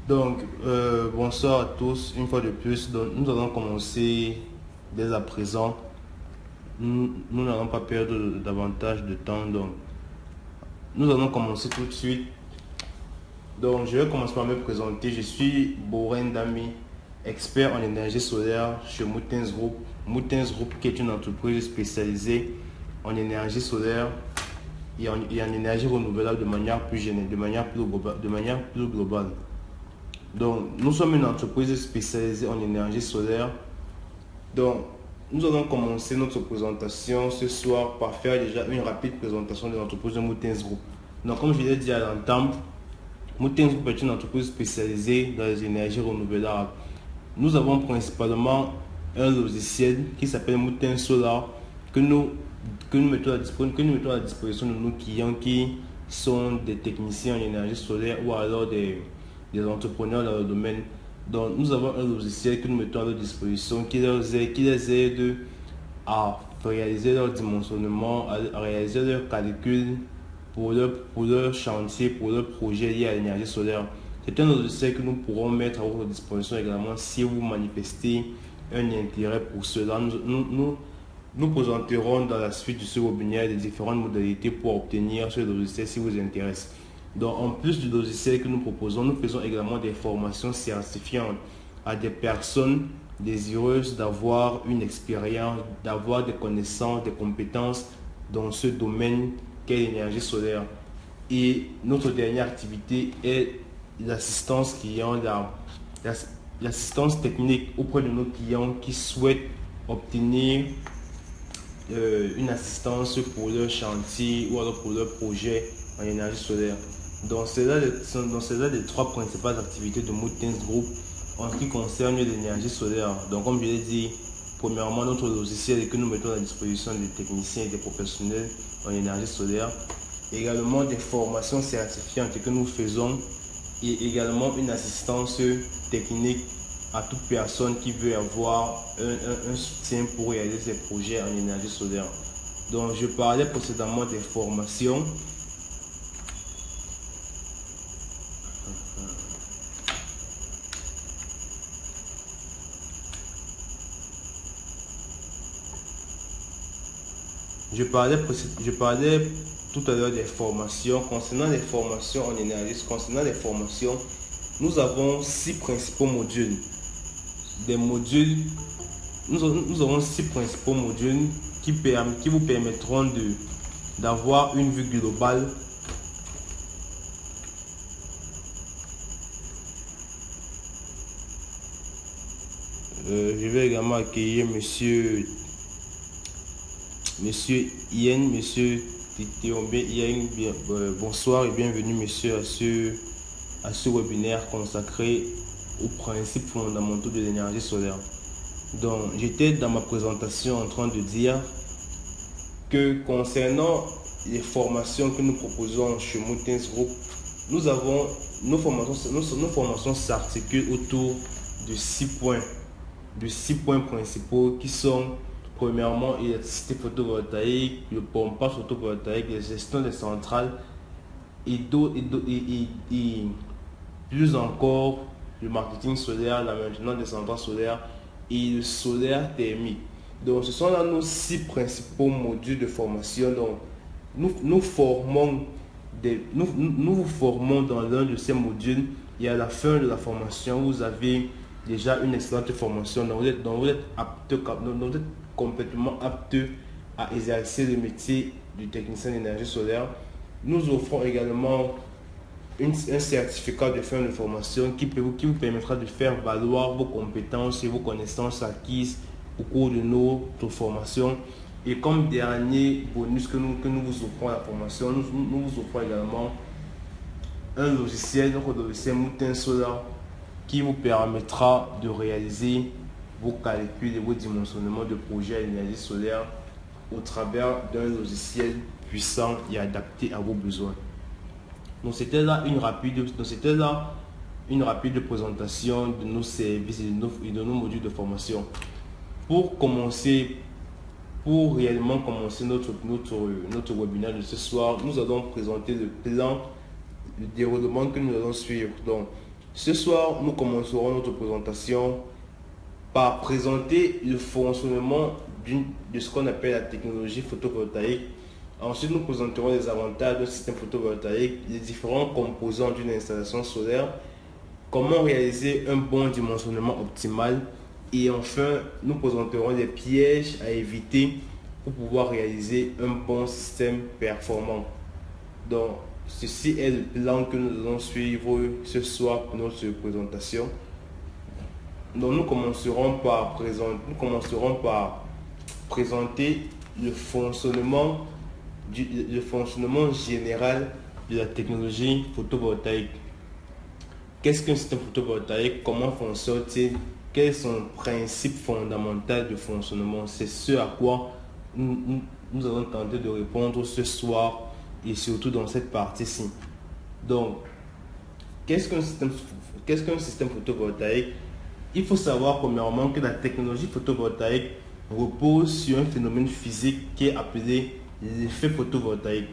Bonsoir à tous, une fois de plus. Donc, nous allons commencer dès à présent. Nous n'allons pas perdre davantage de temps. Donc, nous allons commencer tout de suite. Donc, je vais commencer par me présenter. Je suis Boren Dami, expert en énergie solaire chez Moutens Group. Moutens Group, qui est une entreprise spécialisée en énergie solaire et en énergie renouvelable de manière plus générale, de manière plus globale. Donc, nous sommes une entreprise spécialisée en énergie solaire. Donc, nous allons commencer notre présentation ce soir par faire déjà une rapide présentation de l'entreprise de Moutens Group. Donc, comme je l'ai dit à l'entame, Moutens Group est une entreprise spécialisée dans les énergies renouvelables. Nous avons principalement un logiciel qui s'appelle Moutens Solar que nous mettons à disposition de nos clients qui sont des techniciens en énergie solaire ou alors des entrepreneurs dans le domaine. Donc, nous avons un logiciel que nous mettons à leur disposition qui les aide à réaliser leur dimensionnement, à réaliser leurs calculs pour leur chantier, pour leur projet lié à l'énergie solaire. C'est un logiciel que nous pourrons mettre à votre disposition également si vous manifestez un intérêt pour cela. Nous présenterons dans la suite de ce webinaire les différentes modalités pour obtenir ce logiciel si vous intéresse. Donc, en plus du logiciel que nous proposons, nous faisons également des formations certifiantes à des personnes désireuses d'avoir une expérience, d'avoir des connaissances, des compétences dans ce domaine qu'est l'énergie solaire. Et notre dernière activité est l'assistance client, l'assistance technique auprès de nos clients qui souhaitent obtenir une assistance pour leur chantier ou alors pour leur projet en énergie solaire. Donc, c'est là les trois principales activités de Moutens Group en ce qui concerne l'énergie solaire. Donc, comme je l'ai dit, premièrement, notre logiciel est que nous mettons à la disposition des techniciens et des professionnels en énergie solaire. Également, des formations certifiantes que nous faisons et également une assistance technique à toute personne qui veut avoir un soutien pour réaliser ses projets en énergie solaire. Donc, je parlais précédemment des formations. Je parlais tout à l'heure des formations. Concernant les formations en énergie, nous avons 6 principaux modules. Nous avons 6 principaux modules qui vous permettront d'avoir une vue globale je vais également accueillir monsieur Yen, monsieur Titeombe Yen. Bonsoir et bienvenue monsieur à ce webinaire consacré aux principes fondamentaux de l'énergie solaire. Donc, j'étais dans ma présentation en train de dire que concernant les formations que nous proposons chez Moutens Group, nos formations s'articulent autour de 6 points principaux qui sont premièrement l'électricité photovoltaïque, le pompage photovoltaïque, la gestion des centrales et plus encore le marketing solaire, la maintenance des centrales solaires et le solaire thermique. Donc, ce sont là nos 6 principaux modules de formation. Donc, nous vous formons dans l'un de ces modules et à la fin de la formation, vous avez déjà une excellente formation. Donc, vous êtes complètement apte à exercer le métier du technicien d'énergie solaire. Nous offrons également un certificat de fin de formation qui vous permettra de faire valoir vos compétences et vos connaissances acquises au cours de notre formation. Et comme dernier bonus que nous vous offrons à la formation, nous vous offrons également un logiciel, notre logiciel Moutens Solar, qui vous permettra de réaliser vos calculs et vos dimensionnements de projets à l'énergie solaire au travers d'un logiciel puissant et adapté à vos besoins. Donc, c'était là une rapide présentation de nos services et de nos modules de formation. Pour réellement commencer notre webinaire de ce soir, nous allons présenter le plan, le déroulement que nous allons suivre. Donc, Ce soir, nous commencerons notre présentation par présenter le fonctionnement de ce qu'on appelle la technologie photovoltaïque. Ensuite, nous présenterons les avantages d'un système photovoltaïque, les différents composants d'une installation solaire, comment réaliser un bon dimensionnement optimal et enfin, nous présenterons les pièges à éviter pour pouvoir réaliser un bon système performant. Donc, ceci est le plan que nous allons suivre ce soir pour notre présentation. Donc, nous commencerons par présenter le fonctionnement général de la technologie photovoltaïque. Qu'est-ce qu'un système photovoltaïque? Comment fonctionne-t-il? Quel est son principe fondamental de fonctionnement? C'est ce à quoi nous allons tenter de répondre ce soir et surtout dans cette partie-ci. Donc, qu'est-ce qu'un système photovoltaïque? Il faut savoir premièrement que la technologie photovoltaïque repose sur un phénomène physique qui est appelé l'effet photovoltaïque.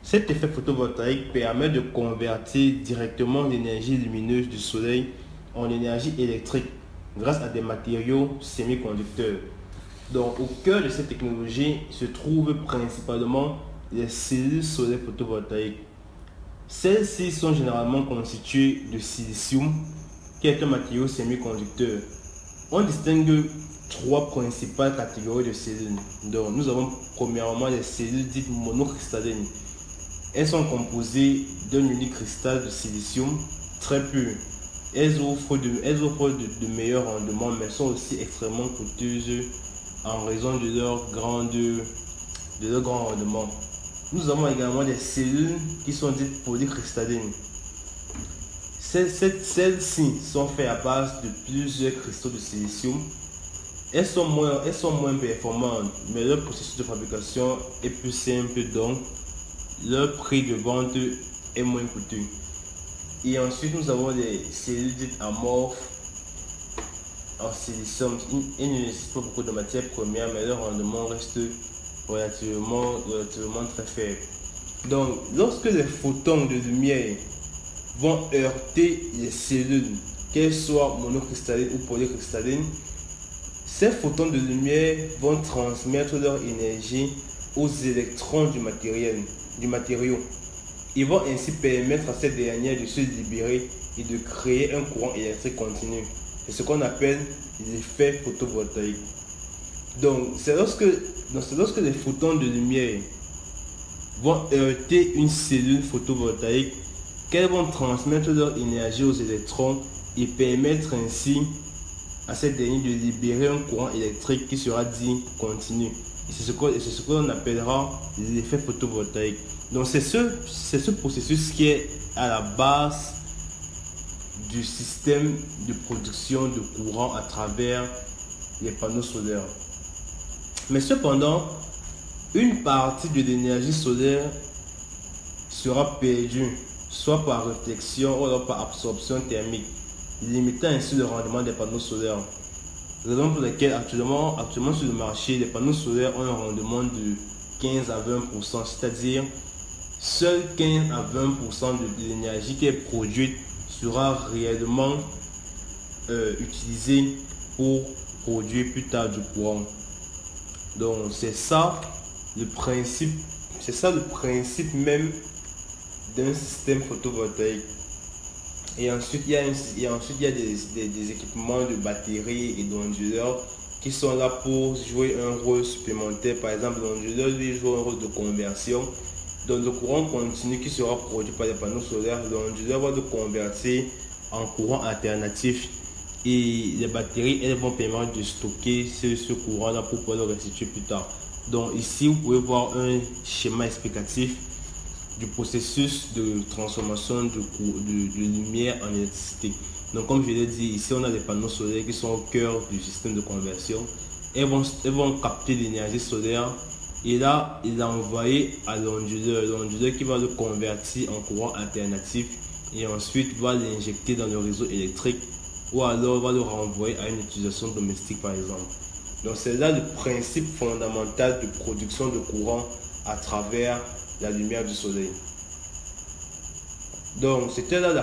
Cet effet photovoltaïque permet de convertir directement l'énergie lumineuse du soleil en énergie électrique grâce à des matériaux semi-conducteurs. Donc, au cœur de cette technologie se trouvent principalement les cellules solaires photovoltaïques. Celles-ci sont généralement constituées de silicium, qui est un matériau semi-conducteur. On distingue trois principales catégories de cellules. Donc, nous avons premièrement les cellules dites monocristallines. Elles sont composées d'un unique cristal de silicium très pur. Elles offrent de meilleurs rendements, mais sont aussi extrêmement coûteuses en raison de leur grand rendement. Nous avons également des cellules qui sont dites polycristallines. Celles-ci sont faites à base de plusieurs cristaux de silicium. Elles sont moins performantes, mais leur processus de fabrication est plus simple, donc leur prix de vente est moins coûteux. Et ensuite, nous avons les cellules dites amorphes en silicium. Ils ne nécessitent pas beaucoup de matières premières, mais leur rendement reste relativement très faible. Donc, lorsque les photons de lumière vont heurter les cellules, qu'elles soient monocristallines ou polycristallines, ces photons de lumière vont transmettre leur énergie aux électrons du matériau. Ils vont ainsi permettre à ces dernières de se libérer et de créer un courant électrique continu. C'est ce qu'on appelle l'effet photovoltaïque. Donc, c'est lorsque les photons de lumière vont heurter une cellule photovoltaïque qu'elles vont transmettre leur énergie aux électrons et permettre ainsi à cette dernière de libérer un courant électrique qui sera dit continu. Et c'est ce que l'on appellera l'effet photovoltaïque. Donc c'est ce processus qui est à la base du système de production de courant à travers les panneaux solaires. Mais cependant, une partie de l'énergie solaire sera perdue, soit par réflexion ou alors par absorption thermique, limitant ainsi le rendement des panneaux solaires. Raison pour laquelle actuellement sur le marché, les panneaux solaires ont un rendement de 15 à 20%, c'est-à-dire seul 15 à 20% de l'énergie qui est produite sera réellement utilisée pour produire plus tard du courant. Donc c'est ça le principe même d'un système photovoltaïque. Et ensuite, il y a des équipements de batterie et d'onduleurs qui sont là pour jouer un rôle supplémentaire. Par exemple, l'onduleur lui joue un rôle de conversion. Donc le courant continu qui sera produit par les panneaux solaires, l'onduleur va le convertir en courant alternatif. Et les batteries, elles vont permettre de stocker ce courant-là pour pouvoir le restituer plus tard. Donc ici, vous pouvez voir un schéma explicatif du processus de transformation de lumière en électricité. Donc comme je l'ai dit, ici on a des panneaux solaires qui sont au cœur du système de conversion. Elles vont capter l'énergie solaire et là il l'a envoyé à l'onduleur qui va le convertir en courant alternatif et ensuite va l'injecter dans le réseau électrique ou alors va le renvoyer à une utilisation domestique par exemple. Donc c'est là le principe fondamental de production de courant à travers la lumière du soleil. Donc c'était là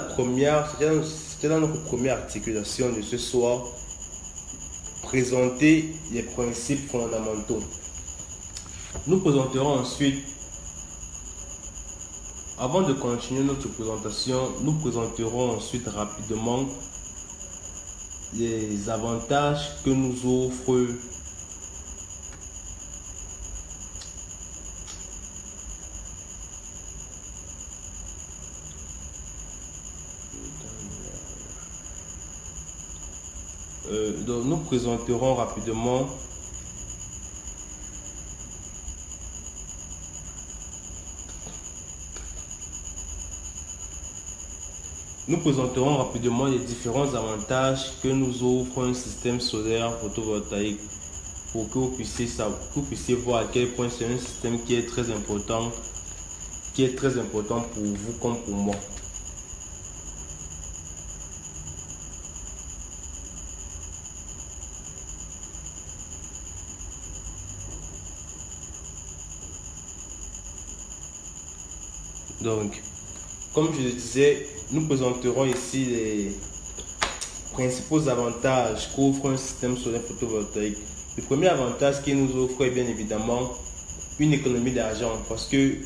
C'était dans notre première articulation de ce soir. Présenter les principes fondamentaux. Nous présenterons ensuite, avant de continuer notre présentation, nous présenterons ensuite rapidement les avantages que nous offre donc nous présenterons rapidement les différents avantages que nous offre un système solaire photovoltaïque pour que vous puissiez voir à quel point c'est un système qui est très important pour vous comme pour moi. Donc, comme je le disais, nous présenterons ici les principaux avantages qu'offre un système solaire photovoltaïque. Le premier avantage qu'il nous offre est bien évidemment une économie d'argent, parce que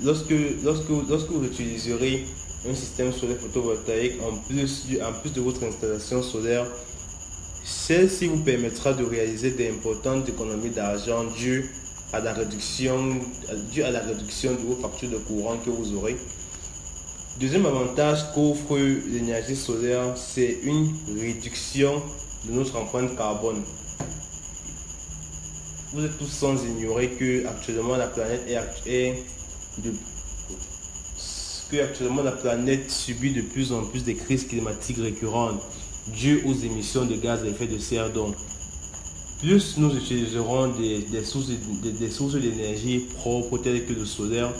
lorsque vous utiliserez un système solaire photovoltaïque en plus de votre installation solaire, celle-ci vous permettra de réaliser d'importantes économies d'argent dues à la réduction de vos factures de courant que vous aurez. Deuxième avantage qu'offre l'énergie solaire, c'est une réduction de notre empreinte carbone. Vous êtes tous sans ignorer que actuellement la planète subit de plus en plus des crises climatiques récurrentes dues aux émissions de gaz à effet de serre. Donc, plus nous utiliserons des sources d'énergie propres telles que le solaire,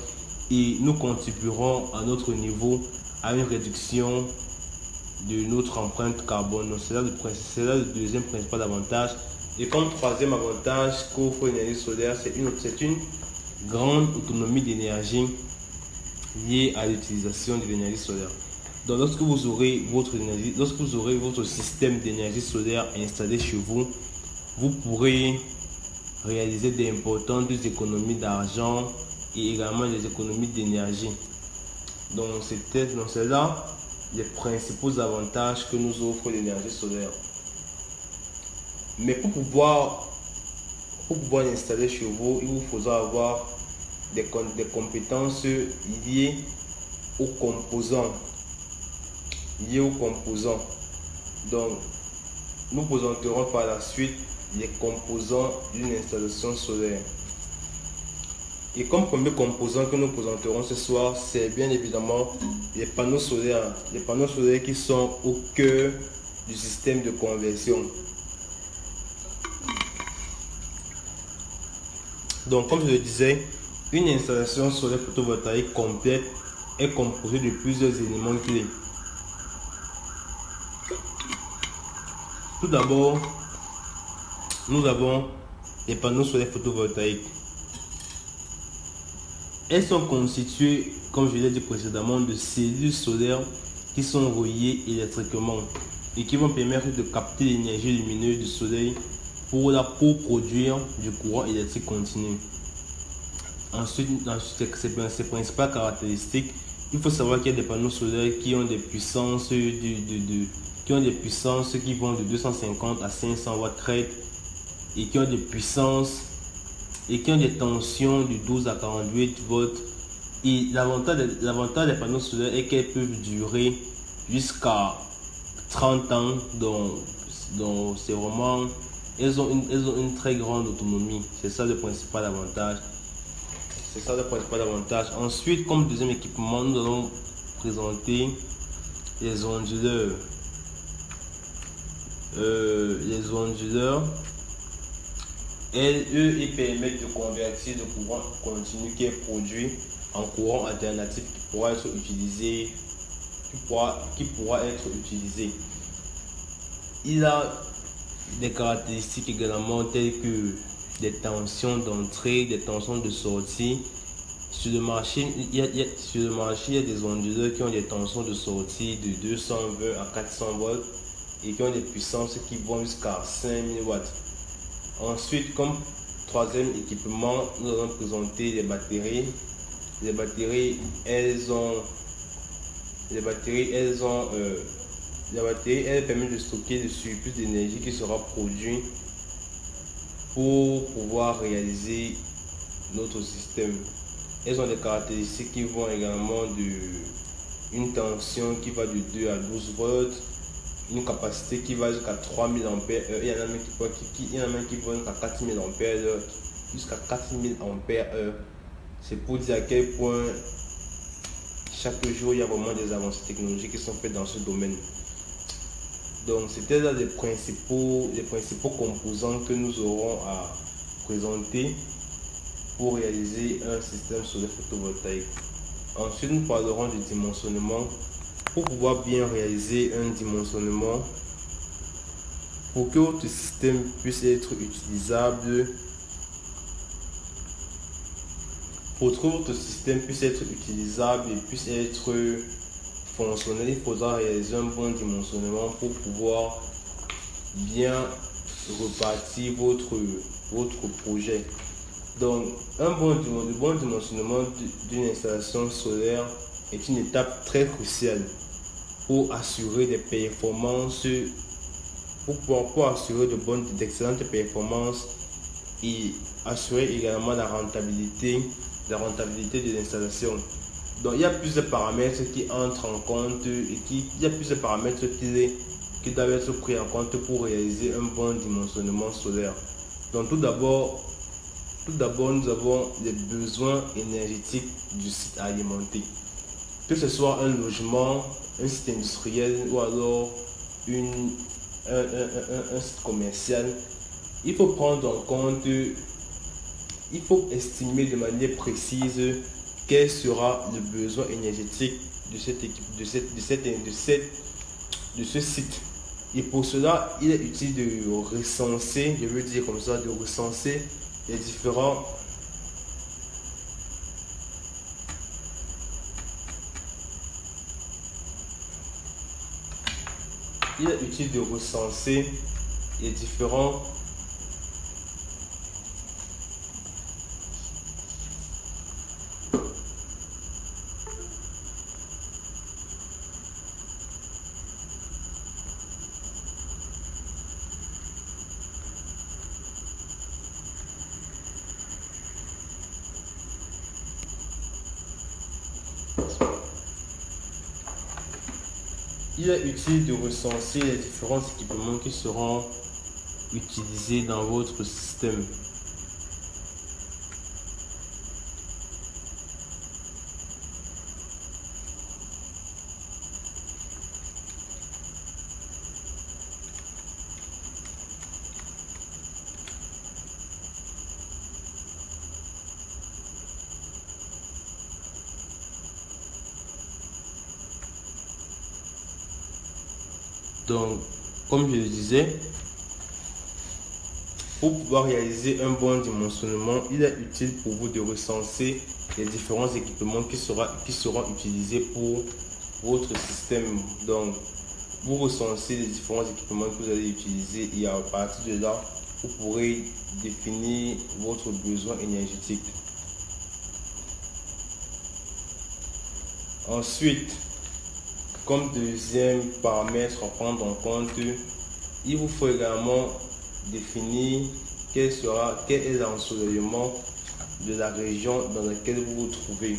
et nous contribuerons à notre niveau à une réduction de notre empreinte carbone. C'est là le deuxième principal avantage. Et comme troisième avantage qu'offre l'énergie solaire, c'est une grande autonomie d'énergie liée à l'utilisation de l'énergie solaire. Donc lorsque vous aurez votre système d'énergie solaire installé chez vous, vous pourrez réaliser d'importantes économies d'argent et également des économies d'énergie. Donc c'est là les principaux avantages que nous offre l'énergie solaire. Mais pour pouvoir l'installer chez vous, il vous faudra avoir des compétences liées aux composants. Donc, nous présenterons par la suite les composants d'une installation solaire. Et comme premier composant que nous présenterons ce soir, c'est bien évidemment les panneaux solaires. Les panneaux solaires qui sont au cœur du système de conversion. Donc, comme je le disais, une installation solaire photovoltaïque complète est composée de plusieurs éléments clés. Tout d'abord, nous avons les panneaux solaires photovoltaïques. Elles sont constituées, comme je l'ai dit précédemment, de cellules solaires qui sont reliées électriquement et qui vont permettre de capter l'énergie lumineuse du soleil pour produire du courant électrique continu. Ensuite, dans ses principales caractéristiques, il faut savoir qu'il y a des panneaux solaires qui ont des puissances qui vont de 250 à 500 watts crête et qui ont des puissances et qui ont des tensions de 12 à 48 volts. Et l'avantage des panneaux solaires est qu'elles peuvent durer jusqu'à 30 ans. Donc c'est vraiment, elles ont une très grande autonomie. C'est ça le principal avantage. Ensuite, comme deuxième équipement, nous allons présenter les onduleurs. Les onduleurs, ils permettent de convertir le courant continu qui est produit en courant alternatif qui pourra être utilisé. Il a des caractéristiques également telles que des tensions d'entrée, des tensions de sortie Sur le marché, sur le marché, il y a des onduleurs qui ont des tensions de sortie de 220 à 400 volts et qui ont des puissances qui vont jusqu'à 5000 watts. Ensuite, comme troisième équipement, nous allons présenter les batteries. Les batteries, elles permettent de stocker le surplus d'énergie qui sera produit pour pouvoir réaliser notre système. Elles ont des caractéristiques qui vont également une tension qui va de 2 à 12 volts, une capacité qui va jusqu'à 3000 ampères. Il y en a même qui vont jusqu'à 4000 ampères heure, jusqu'à 4000 ampères heure. C'est pour dire à quel point chaque jour il y a vraiment des avancées technologiques qui sont faites dans ce domaine. Donc c'était là les principaux composants que nous aurons à présenter pour réaliser un système solaire photovoltaïque. Ensuite, nous parlerons du dimensionnement. Pour pouvoir bien réaliser un dimensionnement, pour que votre système puisse être utilisable, pour que votre système puisse être utilisable et puisse être fonctionnel, il faudra réaliser un bon dimensionnement pour pouvoir bien repartir votre projet. Donc, le bon dimensionnement d'une installation solaire est une étape très cruciale pour assurer des performances, pour assurer d'excellentes performances et assurer également la rentabilité de l'installation. Donc, il y a plusieurs paramètres qui entrent en compte et il y a plusieurs paramètres qui doivent être pris en compte pour réaliser un bon dimensionnement solaire. Donc, tout d'abord, nous avons les besoins énergétiques du site alimenté. Que ce soit un logement, un site industriel ou alors un site commercial, il faut prendre en compte, il faut estimer de manière précise quel sera le besoin énergétique de ce site. Et pour cela, il est utile de recenser, je veux dire comme ça, de recenser les différents il est utile de recenser les différents il est utile de recenser les différents équipements qui seront utilisés dans votre système. Donc, comme je le disais, pour pouvoir réaliser un bon dimensionnement, il est utile pour vous de recenser les différents équipements qui seront utilisés pour votre système. Donc, vous recensez les différents équipements que vous allez utiliser et à partir de là, vous pourrez définir votre besoin énergétique. Ensuite, comme deuxième paramètre à prendre en compte, il vous faut également définir quel est l'ensoleillement de la région dans laquelle vous vous trouvez.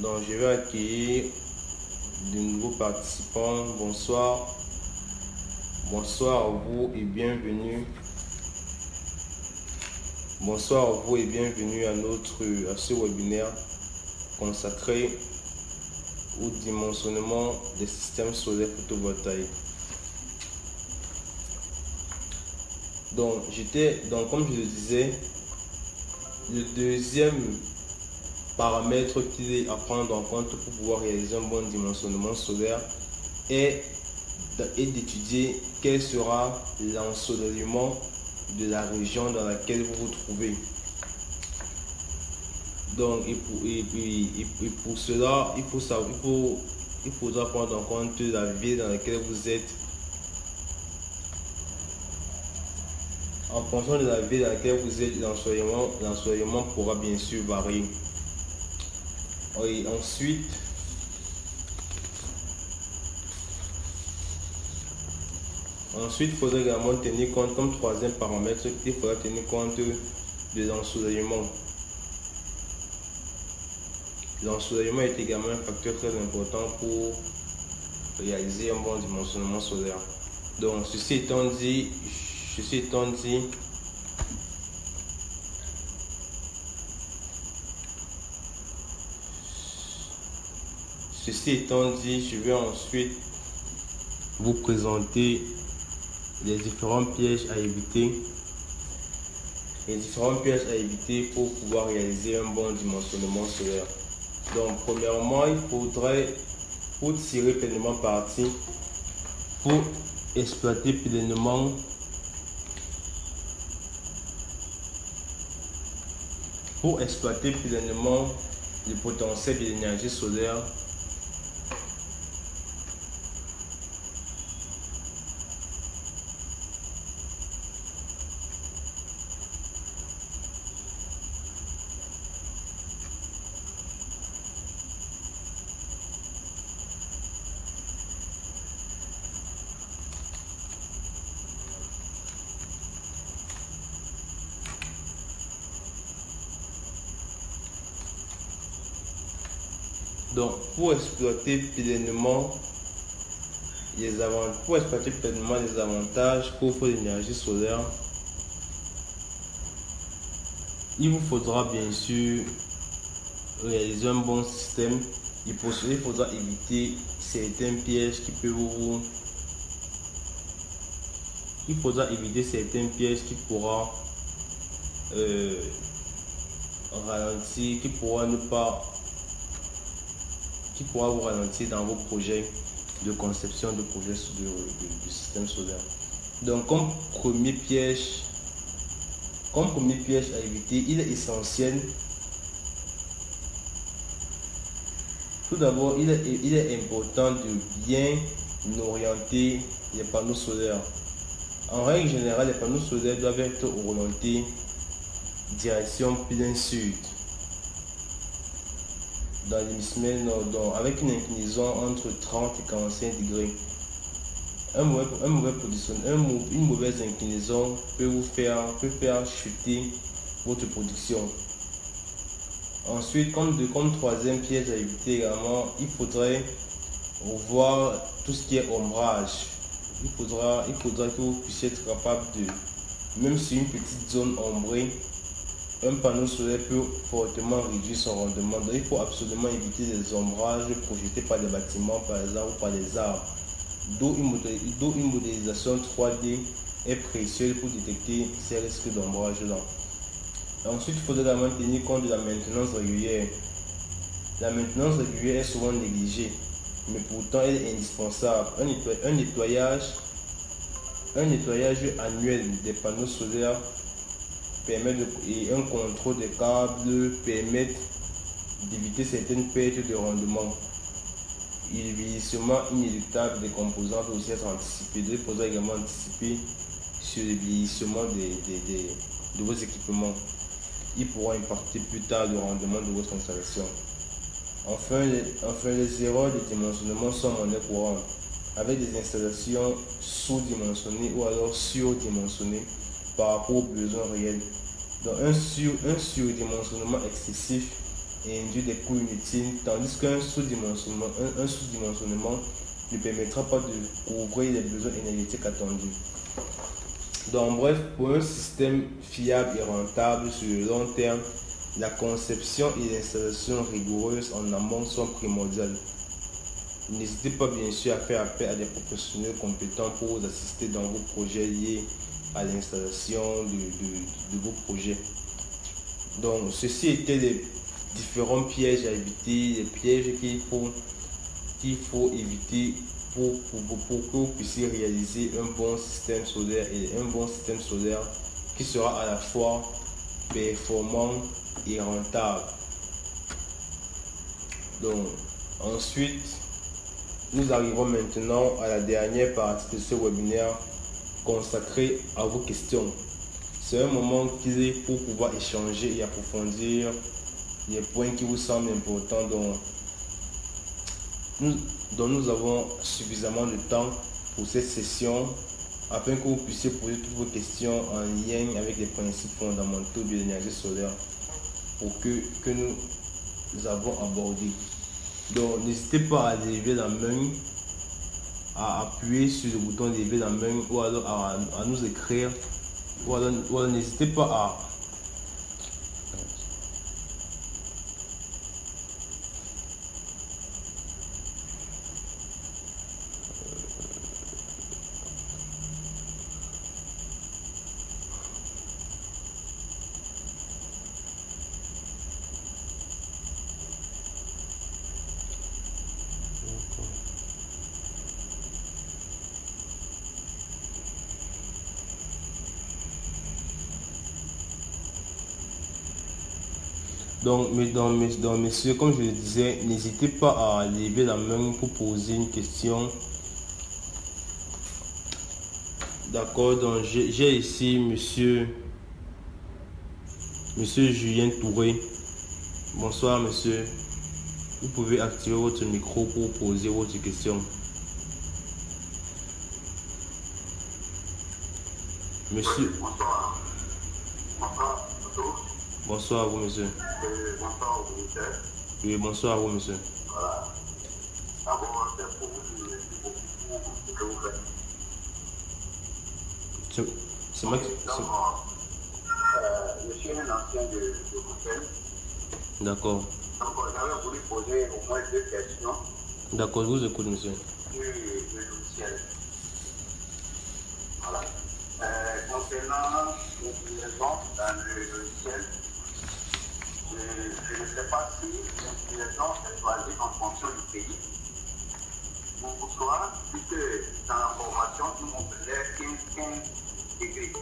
Donc je vais accueillir de nouveaux participants. Bonsoir. Bonsoir à vous et bienvenue. Bonsoir à vous et bienvenue à ce webinaire consacré au dimensionnement des systèmes solaires photovoltaïques. Donc comme je le disais, le deuxième paramètres qu'il est à prendre en compte pour pouvoir réaliser un bon dimensionnement solaire est d'étudier quel sera l'ensoleillement de la région dans laquelle vous vous trouvez. Donc, et pour cela, il faudra prendre en compte la ville dans laquelle vous êtes. En fonction de la ville dans laquelle vous êtes, l'ensoleillement pourra bien sûr varier. Et ensuite, il faudra également tenir compte comme troisième paramètre, il faudra tenir compte de l'ensoleillement. L'ensoleillement est également un facteur très important pour réaliser un bon dimensionnement solaire. Donc, ceci étant dit, je vais ensuite vous présenter les différents pièges à éviter. Pour pouvoir réaliser un bon dimensionnement solaire. Donc, premièrement, il faudrait, pour tirer pleinement parti, pour exploiter pleinement le potentiel de l'énergie solaire, donc pour exploiter pleinement les avantages qu'offre l'énergie solaire, il vous faudra bien sûr réaliser un bon système. Il faudra éviter certains pièges qui peuvent pourra ralentir, qui pourra vous ralentir dans vos projets de conception de projets de système solaire. Donc, comme premier piège à éviter, il est essentiel. Tout d'abord, il est important de bien orienter les panneaux solaires. En règle générale, les panneaux solaires doivent être orientés direction plein sud, dans l'hémisphère nord, avec une inclinaison entre 30 et 45 degrés. Une mauvaise inclinaison peut faire chuter votre production. Ensuite, comme troisième piège à éviter également, il faudrait revoir tout ce qui est ombrage. Il faudra que vous puissiez être capable de, même sur une petite zone ombrée, un panneau solaire peut fortement réduire son rendement. Donc, il faut absolument éviter les ombrages projetés par des bâtiments, par exemple, ou par des arbres. D'où une modélisation 3D est précieuse pour détecter ces risques d'ombrage-là. Ensuite, il faudra également tenir compte de la maintenance régulière. La maintenance régulière est souvent négligée, mais pourtant elle est indispensable. Un nettoyage annuel des panneaux solaires et un contrôle des câbles permettent d'éviter certaines pertes de rendement. Le vieillissement inéluctable des composants peut aussi être anticipé. Il faudra également anticiper sur le vieillissement de vos équipements. Il pourra impacter plus tard le rendement de votre installation. Enfin, les erreurs de dimensionnement sont monnaie courante, avec des installations sous-dimensionnées ou alors surdimensionnées par rapport aux besoins réels. Donc un surdimensionnement excessif induit des coûts inutiles, tandis qu'un sous-dimensionnement ne permettra pas de couvrir les besoins énergétiques attendus. Donc bref, pour un système fiable et rentable sur le long terme, la conception et l'installation rigoureuses en amont sont primordiales. N'hésitez pas bien sûr à faire appel à des professionnels compétents pour vous assister dans vos projets liés à l'installation de vos projets. Donc ceci étaient différents pièges à éviter, les pièges qu'il faut éviter pour que vous puissiez réaliser un bon système solaire et un bon système solaire qui sera à la fois performant et rentable. Donc, ensuite, nous arrivons maintenant à la dernière partie de ce webinaire consacré à vos questions. C'est un moment clé pour pouvoir échanger et approfondir les points qui vous semblent importants dont nous avons suffisamment de temps pour cette session afin que vous puissiez poser toutes vos questions en lien avec les principes fondamentaux de l'énergie solaire que nous avons abordés. Donc n'hésitez pas à lever la main, à appuyer sur le bouton lever la main ou alors à nous écrire ou alors n'hésitez pas à Donc, messieurs, comme je le disais, n'hésitez pas à lever la main pour poser une question. D'accord, donc j'ai ici monsieur Julien Touré. Bonsoir, monsieur. Vous pouvez activer votre micro pour poser votre question. Monsieur. Bonsoir. Bonsoir à vous, monsieur. Bonsoir au ministère. Oui, bonsoir à vous, monsieur. Voilà. D'abord, c'est pour vous dire merci beaucoup pour ce que vous faites. C'est moi qui... Je suis un ancien de Bruxelles. D'accord. Donc, j'avais voulu poser au moins 2 questions. D'accord, je vous écoute, monsieur. Sur le logiciel. Voilà. Concernant l'inclinaison dans le logiciel, je ne sais pas si l'inclinaison est choisie en fonction du pays. Pour soi, puisque dans la formation, nous on faisait 15 degrés.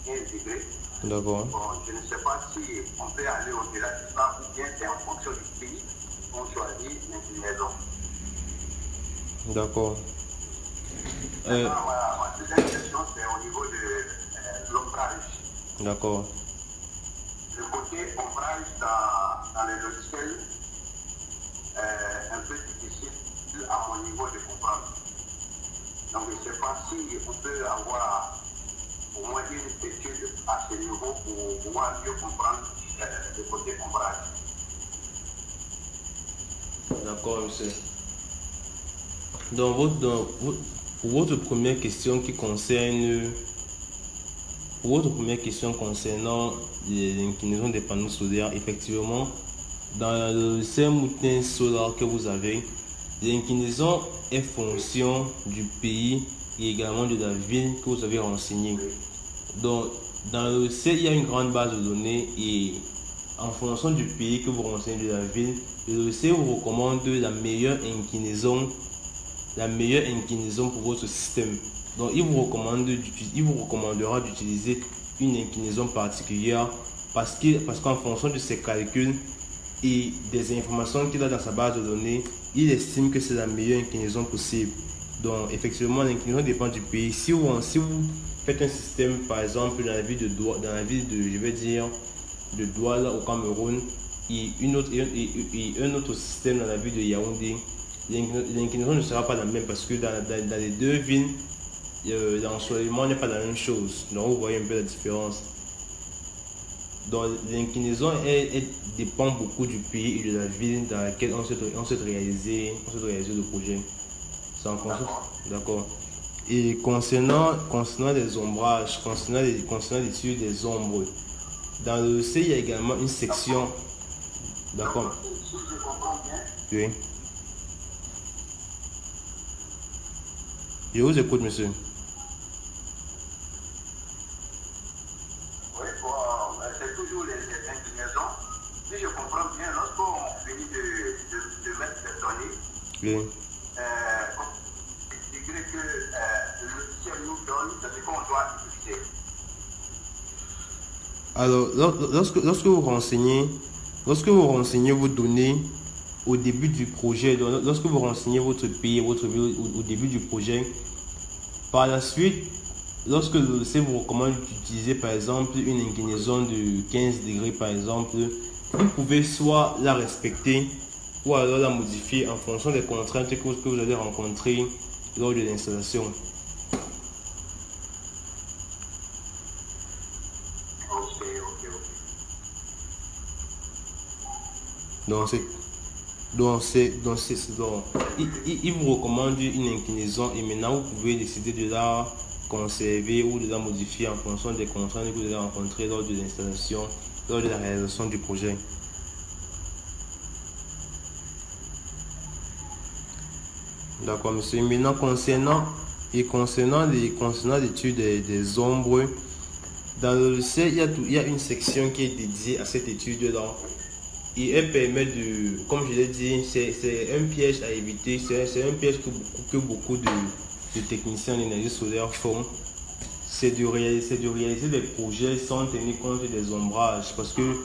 15 degrés. D'accord. Bon, je ne sais pas si on peut aller au-delà de ça ou bien c'est en fonction du pays qu'on choisit l'inclinaison. D'accord. Ma deuxième question, c'est au niveau de l'ombrage. D'accord. Le côté ombrage dans le logiciel est un peu difficile à mon niveau de comprendre. Donc je ne sais pas si on peut avoir au moins une étude à ce niveau pour pouvoir mieux comprendre le côté ombrage. D'accord, monsieur. Donc, pour votre première question concernant l'inclinaison des panneaux solaires, effectivement, dans ces moutins solaires que vous avez, l'inclinaison est fonction du pays et également de la ville que vous avez renseignée. Donc, dans le ciel, il y a une grande base de données et en fonction du pays que vous renseignez de la ville, le logiciel vous recommande la meilleure inclinaison pour votre système. Donc, il vous recommandera d'utiliser une inclinaison particulière parce qu'en fonction de ses calculs et des informations qu'il a dans sa base de données, il estime que c'est la meilleure inclinaison possible. Donc, effectivement, l'inclinaison dépend du pays. Si vous faites un système, par exemple, dans la ville de, je vais dire, de Douala au Cameroun, et un autre système dans la ville de Yaoundé, l'inclinaison ne sera pas la même parce que dans les deux villes, l'ensoleillement n'est pas la même chose. Donc, vous voyez un peu la différence. Donc, l'inclinaison dépend beaucoup du pays et de la ville dans laquelle on souhaite réaliser le projet. C'est en fonction. D'accord. Et concernant les ombrages, concernant l'étude des ombres, dans le C, il y a également une section. D'accord. Si je comprends bien. Oui. Je vous écoute, monsieur. Oui, bon, c'est toujours les inclinaisons si je comprends bien, lorsqu'on finit de mettre les données, Oui. je dirais que le logiciel nous donne ce qu'on doit utiliser. Alors, lorsque vous renseignez vos données au début du projet, donc lorsque vous renseignez votre pays, votre ville au début du projet, par la suite, lorsque le logiciel vous recommande d'utiliser par exemple une inclinaison de 15 degrés par exemple, vous pouvez soit la respecter ou alors la modifier en fonction des contraintes que vous allez rencontrer lors de l'installation. Il vous recommande une inclinaison et maintenant vous pouvez décider de la conserver ou de la modifier en fonction des contraintes que vous allez rencontrer lors de l'installation, lors de la réalisation du projet. D'accord, monsieur. Maintenant, concernant l'étude des ombres, dans le logiciel, il y a une section qui est dédiée à cette étude-là. Et elle permet de, comme je l'ai dit, c'est un piège à éviter, c'est un piège que beaucoup de techniciens d'énergie solaire font. C'est de réaliser des projets sans tenir compte des ombrages, parce que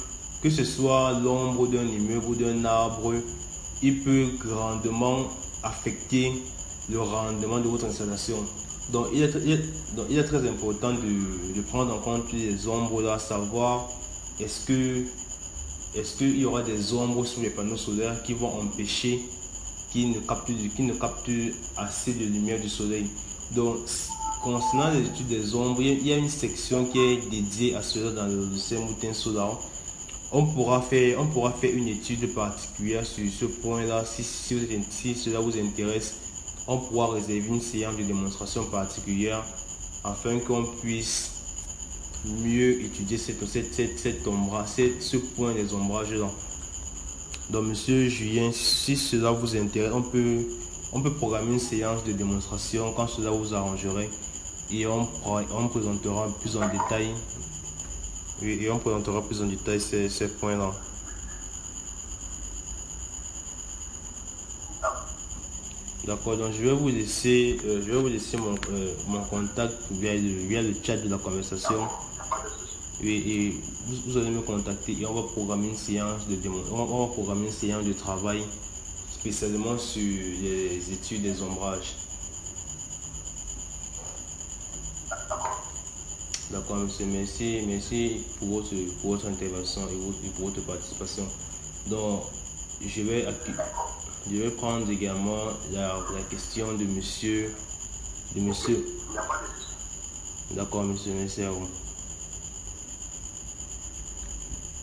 ce soit l'ombre d'un immeuble ou d'un arbre, il peut grandement affecter le rendement de votre installation. Donc il est très important de prendre en compte les ombres là, savoir est-ce qu'il y aura des ombres sur les panneaux solaires qui vont empêcher qu'ils ne captent assez de lumière du soleil. Donc, concernant les études des ombres, il y a une section qui est dédiée à cela dans le logiciel Moutin Solar. On pourra faire une étude particulière sur ce point-là. Si cela vous intéresse, on pourra réserver une séance de démonstration particulière afin qu'on puisse mieux étudier ce point des ombrages là. Donc monsieur Julien, si cela vous intéresse, on peut programmer une séance de démonstration quand cela vous arrangerait et on présentera plus en détail ces points là. D'accord, donc je vais vous laisser mon contact via le chat de la conversation. Et vous allez me contacter et on va programmer une séance de travail spécialement sur les études des ombrages. D'accord, monsieur, merci pour votre intervention et pour votre participation. Donc, je vais prendre également la question de monsieur. D'accord, monsieur, merci à vous.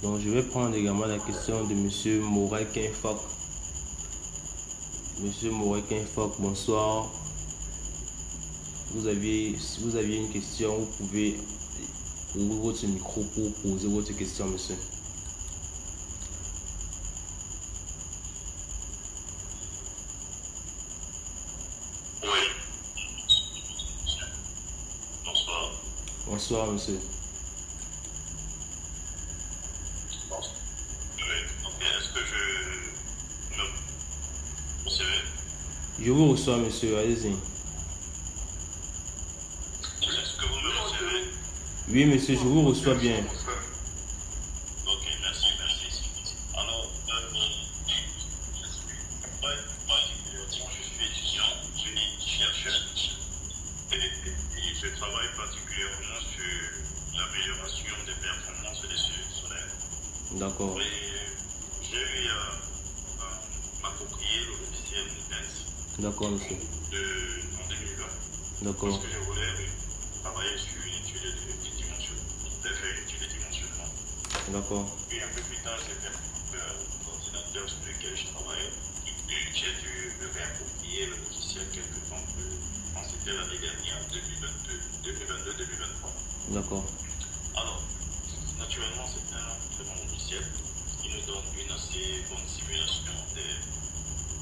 Donc, je vais prendre également la question de monsieur Morel Kinfoc. Monsieur Morel Kinfoc, bonsoir. Si vous aviez une question, vous pouvez ouvrir votre micro pour poser votre question, monsieur. Bonsoir, monsieur. Est-ce que vous recevez? Je vous reçois, monsieur. Allez-y. Est-ce que vous me recevez? Oui, monsieur, je vous reçois bien. Ok, merci. Alors, je suis étudiant, je suis chercheur et je travaille particulièrement sur l'amélioration des performances des cellules solaires. D'accord. Et j'ai eu à m'approprier le logiciel Nutanix. D'accord, monsieur. En 2020. D'accord. Parce que je voulais travailler sur une étude de dimensionnement. D'accord. Puis un peu plus tard, j'ai fait l'ordinateur sur lequel je travaillais. J'ai dû me réapproprier le logiciel quelque temps quand c'était l'année dernière, 2022-2023. D'accord. Alors, naturellement, c'est un très bon logiciel qui nous donne une assez bonne simulation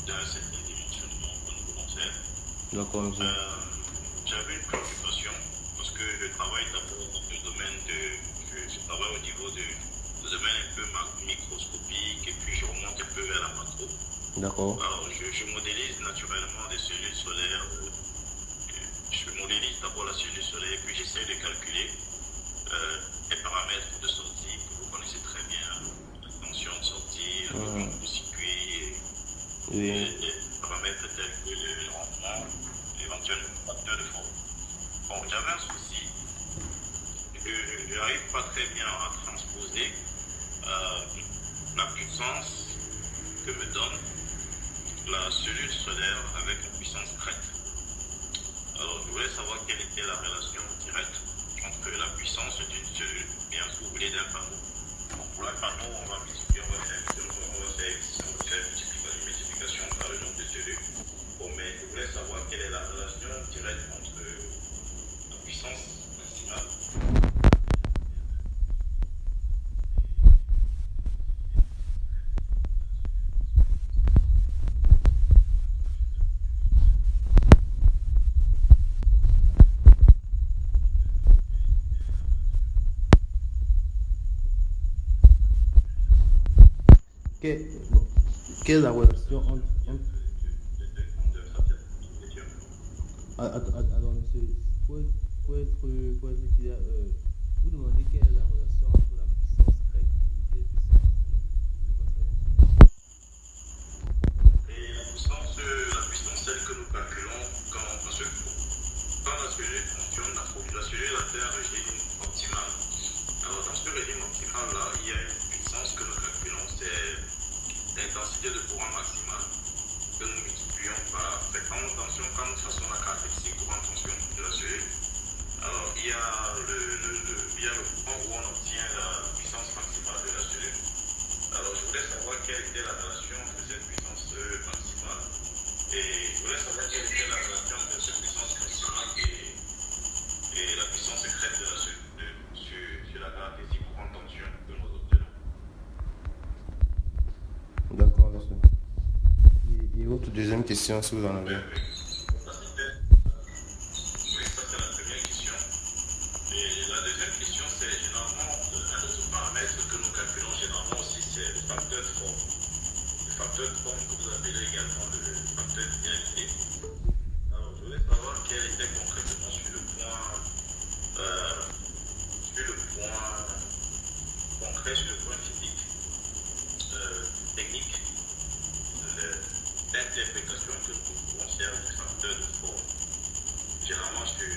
d'un certain dimensionnement que nous voulons faire. D'accord, monsieur. J'avais une préoccupation parce que je travaille d'abord dans le domaine je travaille au niveau du domaine un peu microscopie D'accord. Alors, je modélise naturellement des cellules solaires. Je modélise d'abord la cellule solaire, puis j'essaie de calculer les paramètres de sortie. Vous connaissez très bien la tension de sortie, le circuit, Oui. les paramètres tels que le rendement, éventuellement le facteur de forme. Bon, j'avais un souci. Je n'arrive pas très bien à transposer la puissance que me donne la cellule solaire avec la puissance crête. Alors, je voulais savoir quelle était la relation directe entre la puissance d'une cellule bien couplée d'un panneau. Donc, pour un panneau, on va multiplier, on va faire une multiplication par le nombre de cellules. Bon, mais je voulais savoir quelle est la relation directe entre la puissance maximale. Quelle est la relation entre... Alors, monsieur, pour être clair, vous demandez quelle est la relation entre la puissance crête et quelle puissance Et la puissance telle que nous calculons parce que quand la cellule fonctionne, la cellule atteint un régime optimal. Alors dans ce régime optimal-là, il y a une puissance que nous calculons, c'est l'intensité de courant maximale que nous multiplions par fréquence tension quand nous faisons la caractéristique courant tension de la cellule. Alors il y a le point où on obtient la puissance maximale de la cellule. Alors je voulais savoir quelle était la relation de cette puissance maximale. Et je voulais savoir quelle était la relation de cette puissance maximale et la puissance secrète de la cellule sur la caractéristique courant tension que nous obtenons. D'accord, monsieur. Et votre deuxième question, si vous en avez. Oui, ça c'est la première question. Et la deuxième question, c'est généralement un autre paramètre que nous calculons généralement aussi, c'est le facteur de forme. Le facteur de forme que vous appelez également le facteur de réalité. Alors, je voulais savoir quel était concrètement sur le point concret, sur le point physique, technique, l'interprétation que nous pouvons faire du facteur de forme. Généralement, sur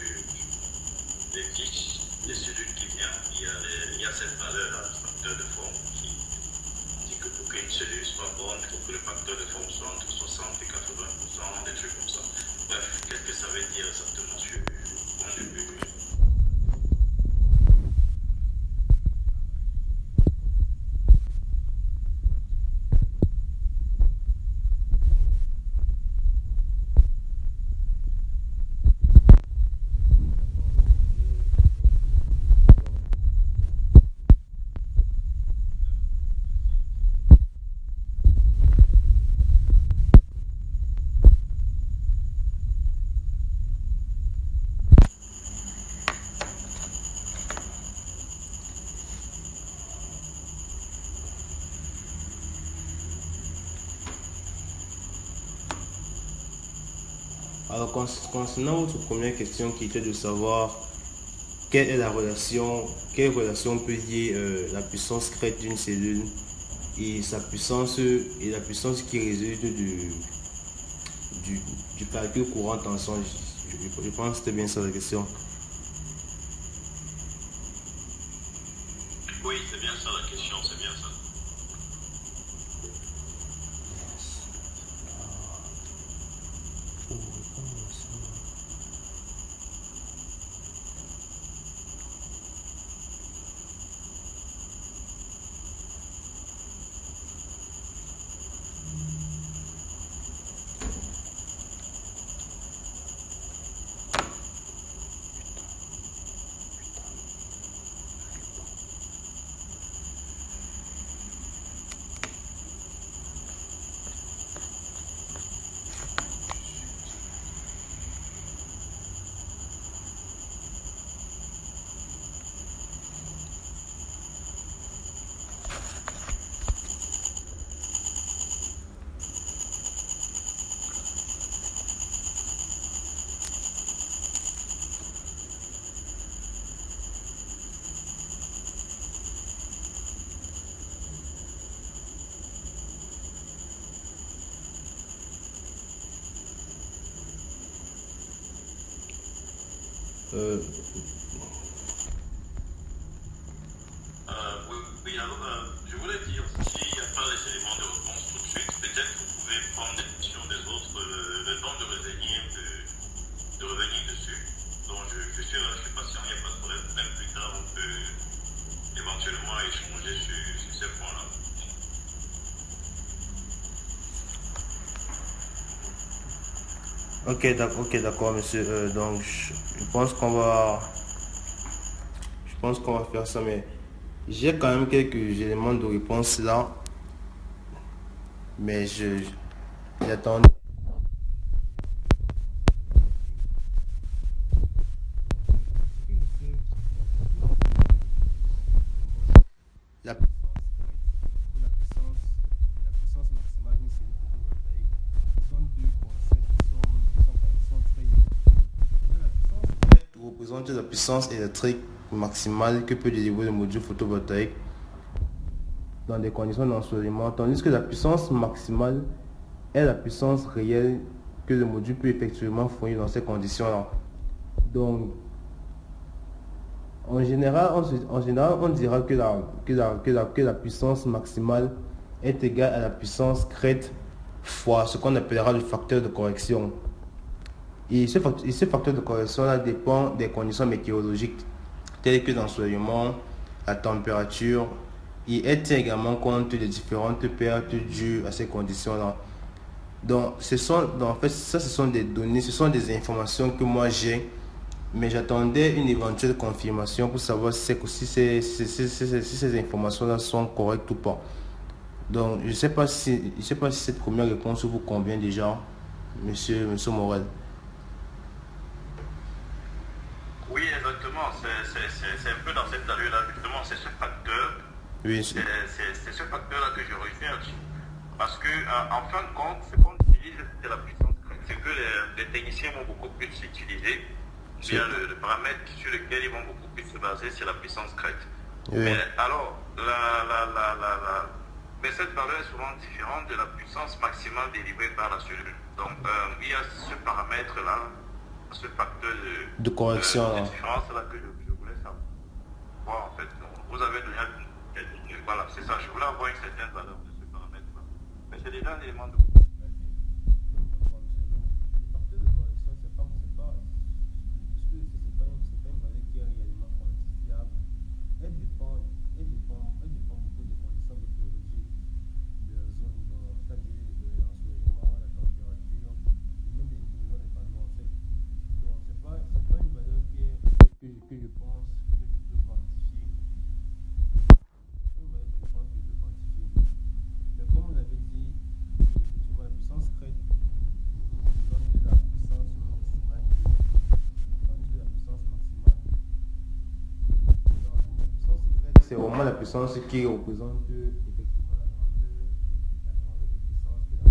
les tiges, les cellules qui viennent, il y a cette valeur-là, le facteur de forme, qui dit que pour qu'une cellule soit bonne, il faut que le facteur de forme soit entre 60 et 80%, des trucs comme ça. Bref, qu'est-ce que ça veut dire exactement sur le point de vue? Alors, concernant votre première question qui était de savoir quelle relation peut lier la puissance crête d'une cellule et la puissance qui résulte du calcul courant tension. Je pense que c'était bien ça la question. Oui, c'est bien ça la question, c'est bien ça. Euh, Oui, oui, alors, je voulais dire, s'il n'y a pas les éléments de réponse tout de suite, peut-être vous pouvez prendre des questions des autres, le temps de revenir dessus. Donc, je suis resté patient, il n'y a pas de problème. Même plus tard, on peut éventuellement échanger sur ces points-là. ok, d'accord, monsieur. Donc, je pense qu'on va faire ça, mais j'ai quand même quelques éléments de réponse là, mais j'attends. La puissance maximale d'une cellule photovoltaïque sont deux concepts qui sont très liés. La puissance représente la puissance électrique maximale que peut délivrer le module photovoltaïque dans des conditions d'ensoleillement, tandis que la puissance maximale est la puissance réelle que le module peut effectivement fournir dans ces conditions-là. Donc, en général, on dira que la puissance maximale est égale à la puissance crête fois ce qu'on appellera le facteur de correction. Et ce facteur de correction-là dépend des conditions météorologiques telles que l'ensoleillement, la température, et elle tient également compte des différentes pertes dues à ces conditions-là. Donc, en fait, ça, ce sont des données, ce sont des informations que moi j'ai, mais j'attendais une éventuelle confirmation pour savoir si ces informations-là sont correctes ou pas. Donc, je ne sais pas si cette première réponse vous convient déjà, monsieur Morel. Oui, exactement. C'est un peu dans cette allure-là, justement, c'est ce facteur. Oui, c'est ce facteur-là que je recherche. Parce que, en fin de compte, ce qu'on utilise, c'est la puissance crête. C'est que les techniciens vont beaucoup plus utiliser. Bien, le paramètre sur lequel ils vont beaucoup plus se baser, c'est la puissance crête. oui. Mais alors, mais cette valeur est souvent différente de la puissance maximale délivrée par la cellule. Donc, il y a ce paramètre-là, ce facteur De correction. de différence-là que je voulais savoir. En fait, vous avez donné voilà, c'est ça. Je voulais avoir une certaine valeur de ce paramètre-là. Mais c'est déjà un élément de... C'est vraiment la puissance qui représente effectivement la grandeur de puissance que la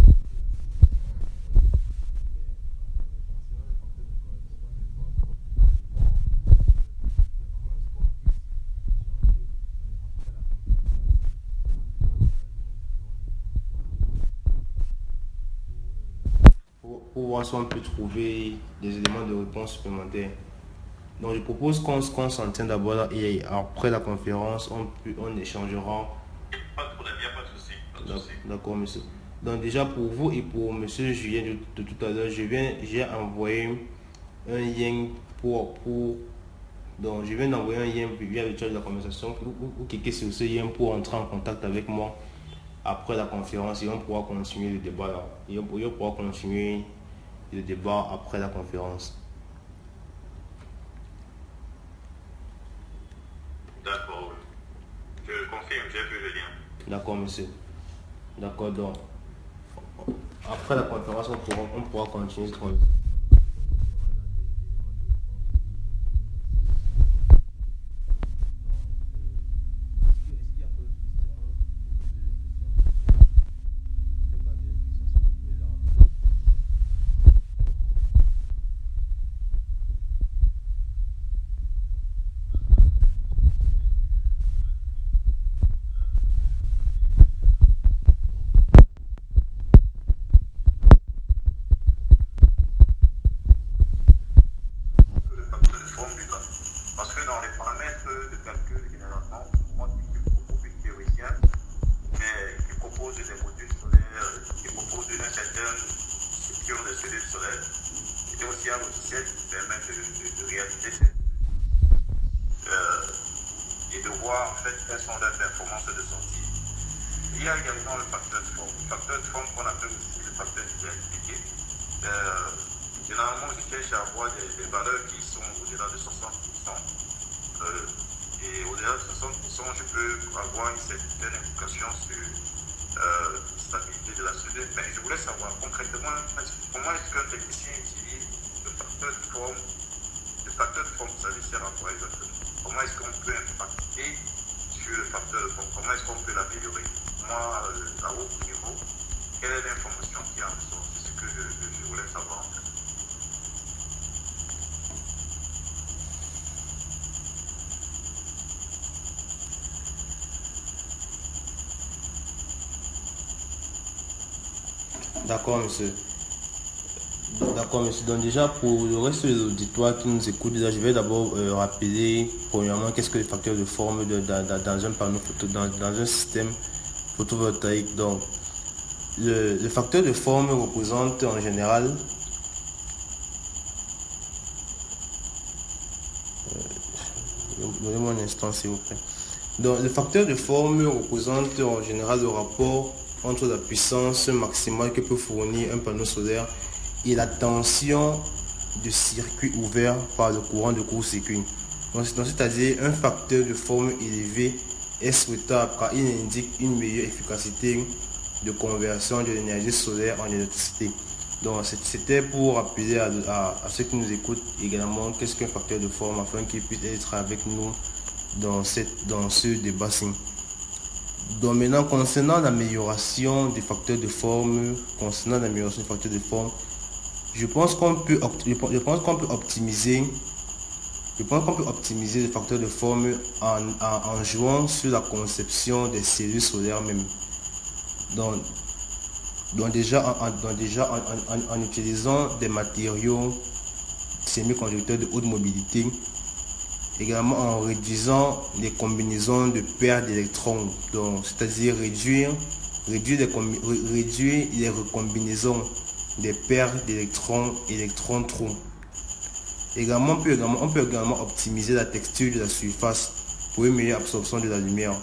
pour voir si on peut trouver des éléments de réponse supplémentaires. Donc je propose qu'on s'en tienne d'abord là et après la conférence, on échangera. Pas de problème, il n'y a pas de souci. D'accord, monsieur. Donc déjà pour vous et pour monsieur Julien de tout à l'heure, j'ai envoyé un lien donc je viens d'envoyer un lien via le chat de la conversation ou cliquez sur ce lien pour entrer en contact avec moi après la conférence et on pourra continuer le débat là. Et on pourra continuer le débat après la conférence. D'accord. Je confirme, j'ai vu le lien. D'accord, monsieur. D'accord, donc. Après la conférence, on pourra continuer ce qu'on... Il y a également le facteur de forme. Le facteur de forme qu'on appelle aussi le facteur d'identité. Généralement, je cherche à avoir des valeurs qui sont au-delà de 60%. Et au-delà de 60%, je peux avoir une certaine implication sur la stabilité de la société. Mais je voulais savoir concrètement comment est-ce qu'un technicien utilise le facteur de forme. Le facteur de forme, ça lui sert à quoi exactement? Comment est-ce qu'on peut impacter sur le facteur de forme? Comment est-ce qu'on peut l'améliorer? Moi, à haut niveau, quelle est l'information qui en sort? C'est ce que je voulais savoir en fait. D'accord, monsieur. D'accord, monsieur. Donc déjà, pour le reste de l'auditoire qui nous écoute, déjà, je vais d'abord rappeler, premièrement, qu'est-ce que le facteur de forme dans un panneau photo, dans un système photovoltaïque. Donc, le facteur de forme représente en général donnez-moi un instant s'il vous plaît. Donc, le facteur de forme représente en général le rapport entre la puissance maximale que peut fournir un panneau solaire et la tension de circuit ouvert par le courant de court-circuit. Donc, c'est-à-dire un facteur de forme élevé est souhaitable car il indique une meilleure efficacité de conversion de l'énergie solaire en électricité. Donc c'était pour rappeler à ceux qui nous écoutent également qu'est-ce qu'un facteur de forme afin qu'ils puissent être avec nous dans ce débat-ci. Donc maintenant concernant l'amélioration du facteur de forme, je pense qu'on peut optimiser le facteur de forme en jouant sur la conception des cellules solaires même. Donc déjà en utilisant des matériaux semi-conducteurs de haute mobilité, également en réduisant les combinaisons de paires d'électrons, donc c'est-à-dire réduire les recombinaisons des paires d'électrons trous. On peut également optimiser la texture de la surface pour une meilleure absorption de la lumière.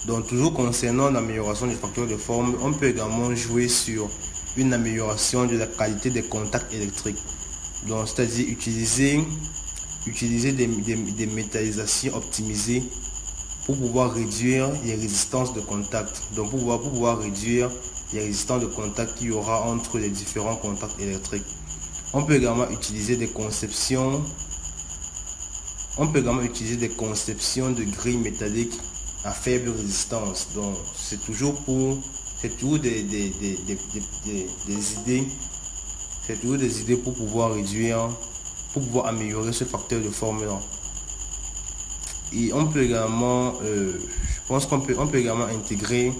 Donc toujours concernant l'amélioration du facteur de forme, on peut également jouer sur une amélioration de la qualité des contacts électriques. Donc c'est-à-dire utiliser des métallisations optimisées pour pouvoir réduire les résistances de contact. Donc pour pouvoir réduire les résistances de contact qu'il y aura entre les différents contacts électriques. On peut également utiliser des conceptions de grilles métalliques à faible résistance. Donc c'est toujours des idées pour pouvoir améliorer ce facteur de forme là. Et on peut également je pense qu'on peut également intégrer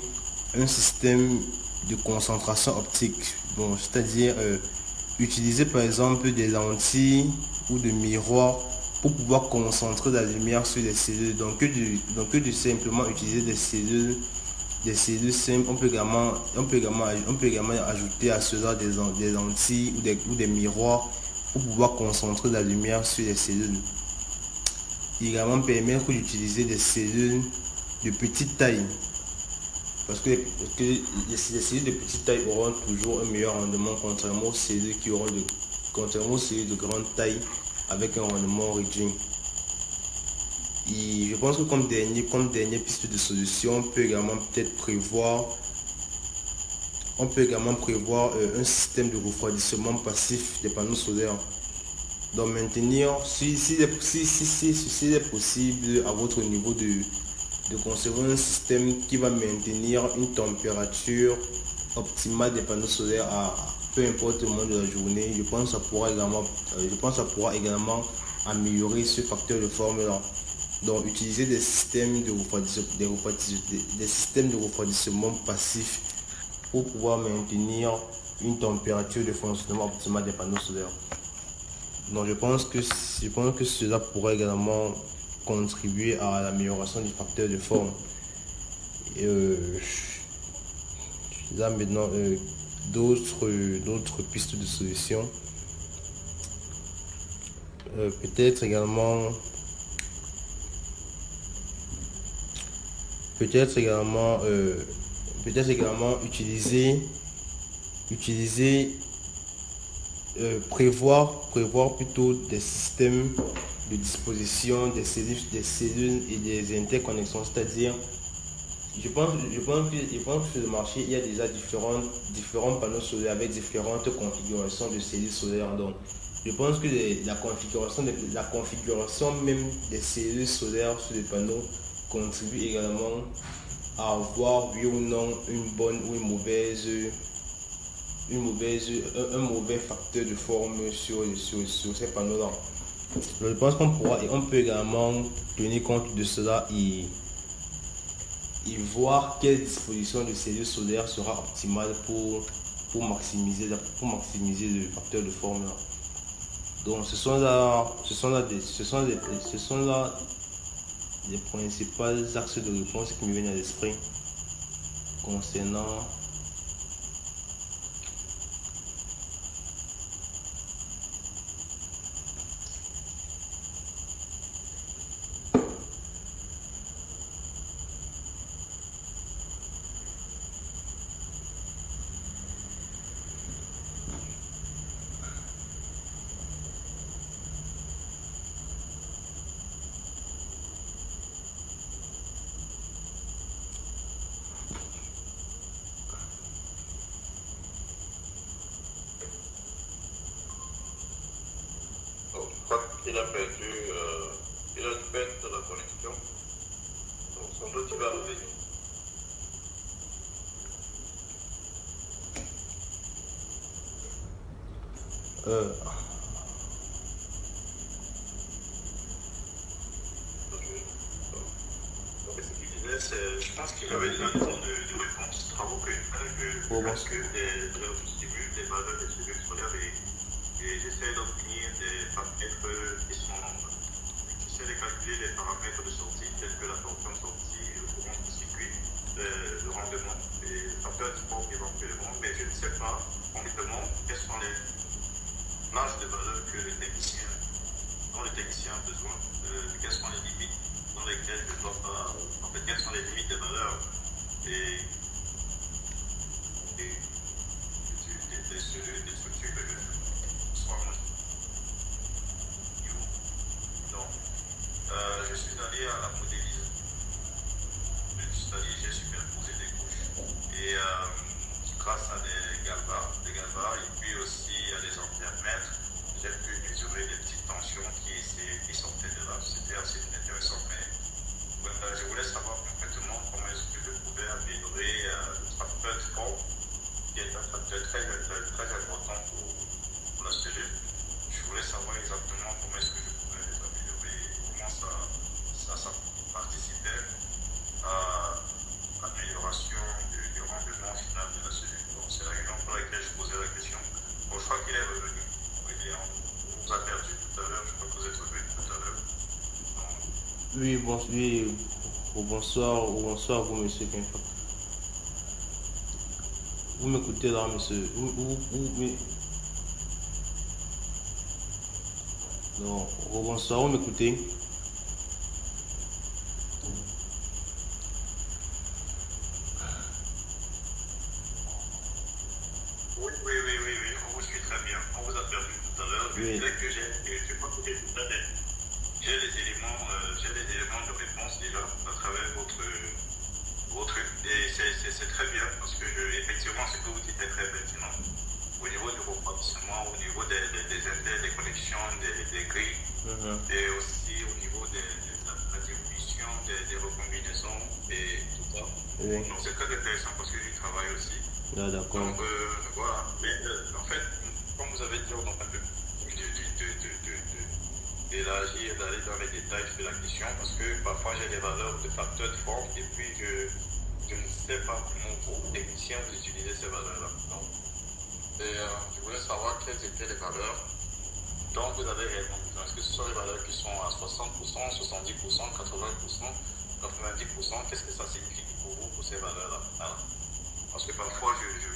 un système de concentration optique, bon, c'est-à-dire utiliser par exemple des lentilles ou des miroirs pour pouvoir concentrer la lumière sur les cellules. Donc que de simplement utiliser des cellules simples, on peut également ajouter à cela des lentilles ou des miroirs pour pouvoir concentrer la lumière sur les cellules. Il également permettre d'utiliser des cellules de petite taille, parce que les cellules de petite taille auront toujours un meilleur rendement contrairement aux cellules de grande taille avec un rendement réduit. Et je pense que comme dernière piste de solution, on peut également prévoir un système de refroidissement passif des panneaux solaires. Donc maintenir, s'il est possible à votre niveau de concevoir un système qui va maintenir une température optimale des panneaux solaires à peu importe le moment de la journée, je pense que ça pourra également améliorer ce facteur de forme là. Donc utiliser des systèmes de refroidissement passif pour pouvoir maintenir une température de fonctionnement optimale des panneaux solaires. Donc je pense que cela pourrait également contribuer à l'amélioration du facteur de forme. Et là maintenant d'autres pistes de solutions. Peut-être également peut-être également, utiliser prévoir plutôt des systèmes de disposition des cellules et des interconnexions, c'est-à-dire je pense que sur le marché, il y a déjà différents panneaux solaires avec différentes configurations de cellules solaires. Donc, je pense que la configuration même des cellules solaires sur les panneaux contribue également à avoir, oui ou non, une bonne ou un mauvais facteur de forme sur ces panneaux-là. Je pense on peut également tenir compte de cela et voir quelle disposition de cellules solaires sera optimale pour maximiser le facteur de forme là. Donc ce sont là les principaux axes de réponse qui me viennent à l'esprit concernant il a perdu, il a dû perdre la connexion. Donc, sans doute, il va revenir. Donc, ce qu'il disait, je pense qu'il avait déjà des temps de réponse, travaux que je distribue des valeurs des cellules solaires et j'essaie d'obtenir des paramètres qui sont. J'essaie de calculer les paramètres de sortie, tels que la tension de sortie, le courant du circuit, le rendement et le facteur de sport éventuellement, mais je ne sais pas concrètement quelles sont les marges de valeur que dont le technicien a besoin, quelles sont les limites dans lesquelles je ne dois pas. En fait, quelles sont les limites des valeurs des structures que je sois mon niveau. Donc, je suis allé à la modélisation. C'est-à-dire j'ai superposé des couches. Et grâce à des galvars, et puis aussi à des ampèremètres, j'ai pu mesurer des petites tensions qui sortaient de là. C'était assez intéressant. Mais je voulais savoir concrètement comment est-ce que je pouvais améliorer le facteur de sport, qui est un facteur très important pour la cellule. Je voulais savoir exactement comment est-ce que je pouvais les améliorer, comment ça participait à l'amélioration du rendement final de la cellule. Donc c'est la raison pour laquelle je posais la question. Bon, je crois qu'il est revenu. On vous a perdu tout à l'heure, je crois que vous êtes revenu tout à l'heure. oui, bonsoir, vous, monsieur Kenfa. Vous m'écoutez là, monsieur? Non, bonsoir, vous m'écoutez? Oui, on vous suit très bien. On vous a perdu tout à l'heure. Je disais que je crois que j'ai les éléments de réponse déjà à travers votre et c'est très bien parce que effectivement ce que vous dites est très pertinent au niveau du refroidissement, au niveau des connexions, des grilles et aussi au niveau de la diminution des recombinaisons et tout ça. Oui. Donc c'est très intéressant parce que j'y travaille aussi. Ah, d'accord. Donc voilà. Mais en fait, comme vous avez dit, on a un peu d'élargir, d'aller dans les détails de la question parce que parfois j'ai des valeurs de facteurs de forme et puis je ne sais pas comment vous, techniciens, vous utilisez ces valeurs-là. Je voulais savoir quelles étaient les valeurs dont vous avez réellement besoin. Est-ce que ce sont les valeurs qui sont à 60%, 70%, 80%, 90%? Qu'est-ce que ça signifie pour vous, pour ces valeurs-là? Voilà. Parce que parfois,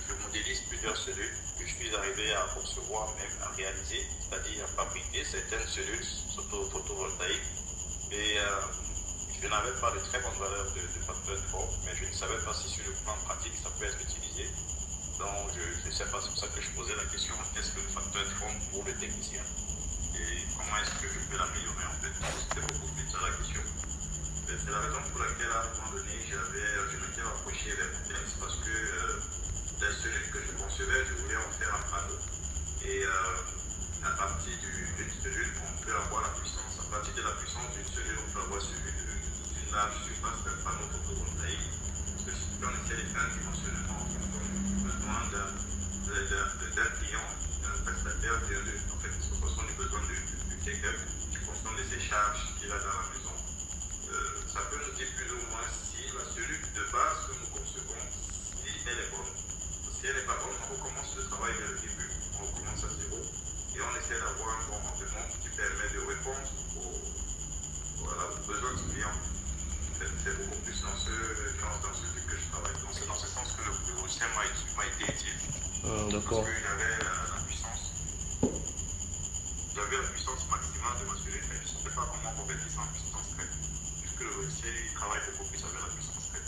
je modélise plusieurs cellules que je suis arrivé à concevoir, même à réaliser, c'est-à-dire à fabriquer certaines cellules photovoltaïques. Et je n'avais pas de très bonne valeur de facteur de forme. D'accord. que j'avais la puissance maximale de m'assurer, mais je ne savais pas comment convertir ça en puissance 13. Puisque le logiciel il travaille beaucoup plus avec la puissance 13.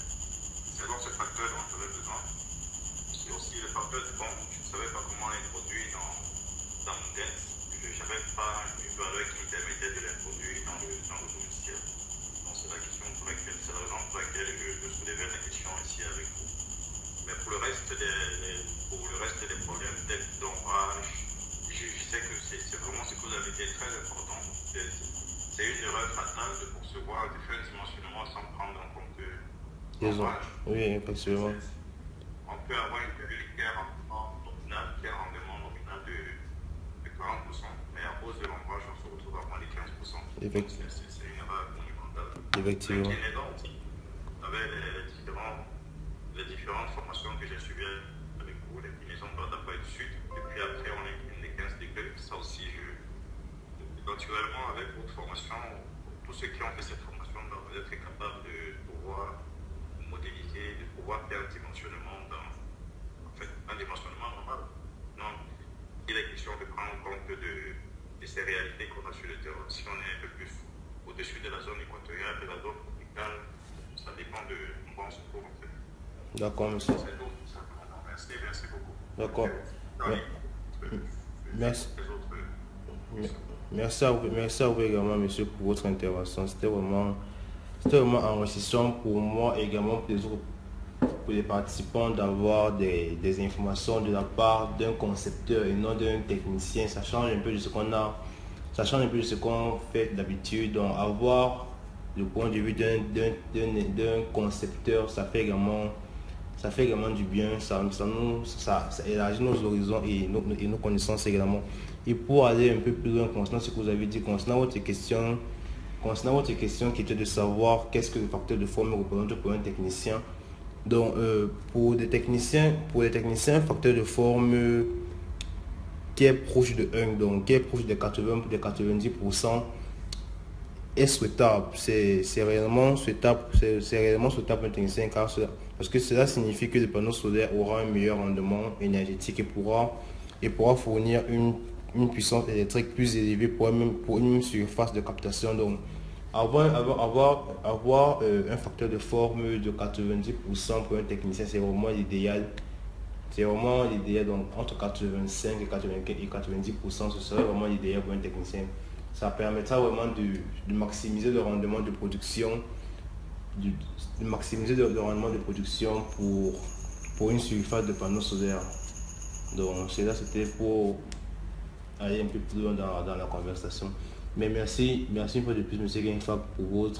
C'est donc ce facteur dont j'avais besoin. Et aussi le facteur de bon, je ne savais pas comment l'introduire dans mon test. Je n'avais pas une valeur qui me permettait de l'introduire dans le logiciel. Donc c'est la question pour laquelle, c'est la raison pour laquelle je soulevais la question ici avec vous. Mais pour le reste des problèmes, tels d'ombrage, je sais que c'est vraiment ce que vous avez dit très important. C'est une erreur fatale de percevoir, de faire un dimensionnement sans prendre en compte l'ombrage. Oui, effectivement. On peut avoir une publique qui a un rendement nominal, de 40%, mais à cause de l'ombrage, on se retrouve à moins de 15%. Effectivement. C'est une erreur monumentale. Effectivement. Donc, il est donc, avec les différentes formations que j'ai suivies avec vous, l'inclinaison de data et de suite, et puis après on incline les 15 degrés, ça aussi, naturellement avec votre formation, tous ceux qui ont fait cette formation doivent être capables de pouvoir modéliser, de pouvoir faire un dimensionnement un dimensionnement normal. Non, il est question de prendre compte de ces réalités qu'on a sur le terrain. Si on est un peu plus au-dessus de la zone équatoriale, de la zone tropicale, ça dépend de mon secours en fait. D'accord, monsieur. C'est tout, simplement. Merci beaucoup. D'accord. Merci. Merci à vous également, monsieur, pour votre intervention. C'était vraiment enrichissant pour moi et également pour les participants d'avoir des informations de la part d'un concepteur et non d'un technicien. Ça change un peu de ce qu'on fait d'habitude. Donc avoir le point de vue d'un concepteur, ça fait également du bien, ça élargit nos horizons et nos connaissances également. Et pour aller un peu plus loin concernant ce que vous avez dit, concernant votre question qui était de savoir qu'est-ce que le facteur de forme représente pour un technicien. Donc pour les techniciens, un facteur de forme qui est proche de 1, donc qui est proche de 90%, est souhaitable. C'est réellement souhaitable pour un technicien parce que cela signifie que le panneau solaire aura un meilleur rendement énergétique et pourra fournir une puissance électrique plus élevée pour une même surface de captation. Donc avoir un facteur de forme de 90% pour un technicien, c'est vraiment l'idéal. Donc entre 85 et 90%, ce serait vraiment l'idéal pour un technicien. Ça permettra vraiment de maximiser le rendement de production, pour une surface de panneaux solaires. Donc cela c'était pour aller un peu plus loin dans la conversation. Mais merci une fois de plus, monsieur Gainfab, pour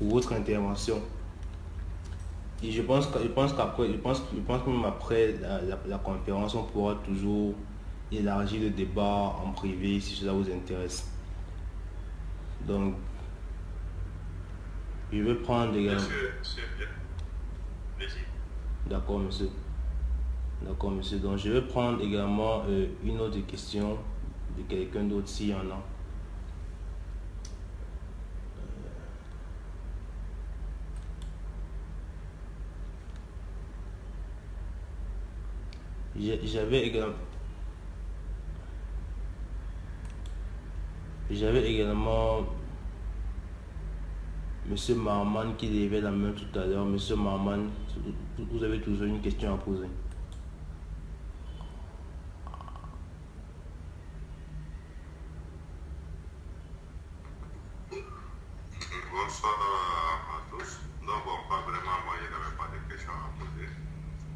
votre intervention. Et je pense que même après la conférence, on pourra toujours élargir le débat en privé si cela vous intéresse. Donc, je vais prendre également. D'accord, monsieur. Donc, je vais prendre également une autre question de quelqu'un d'autre s'il y en a. J'avais également monsieur Marman qui levait la main tout à l'heure. Monsieur Marman, vous avez toujours une question à poser. Bonsoir à tous. Donc, pas vraiment, moi, je n'avais pas de questions à poser.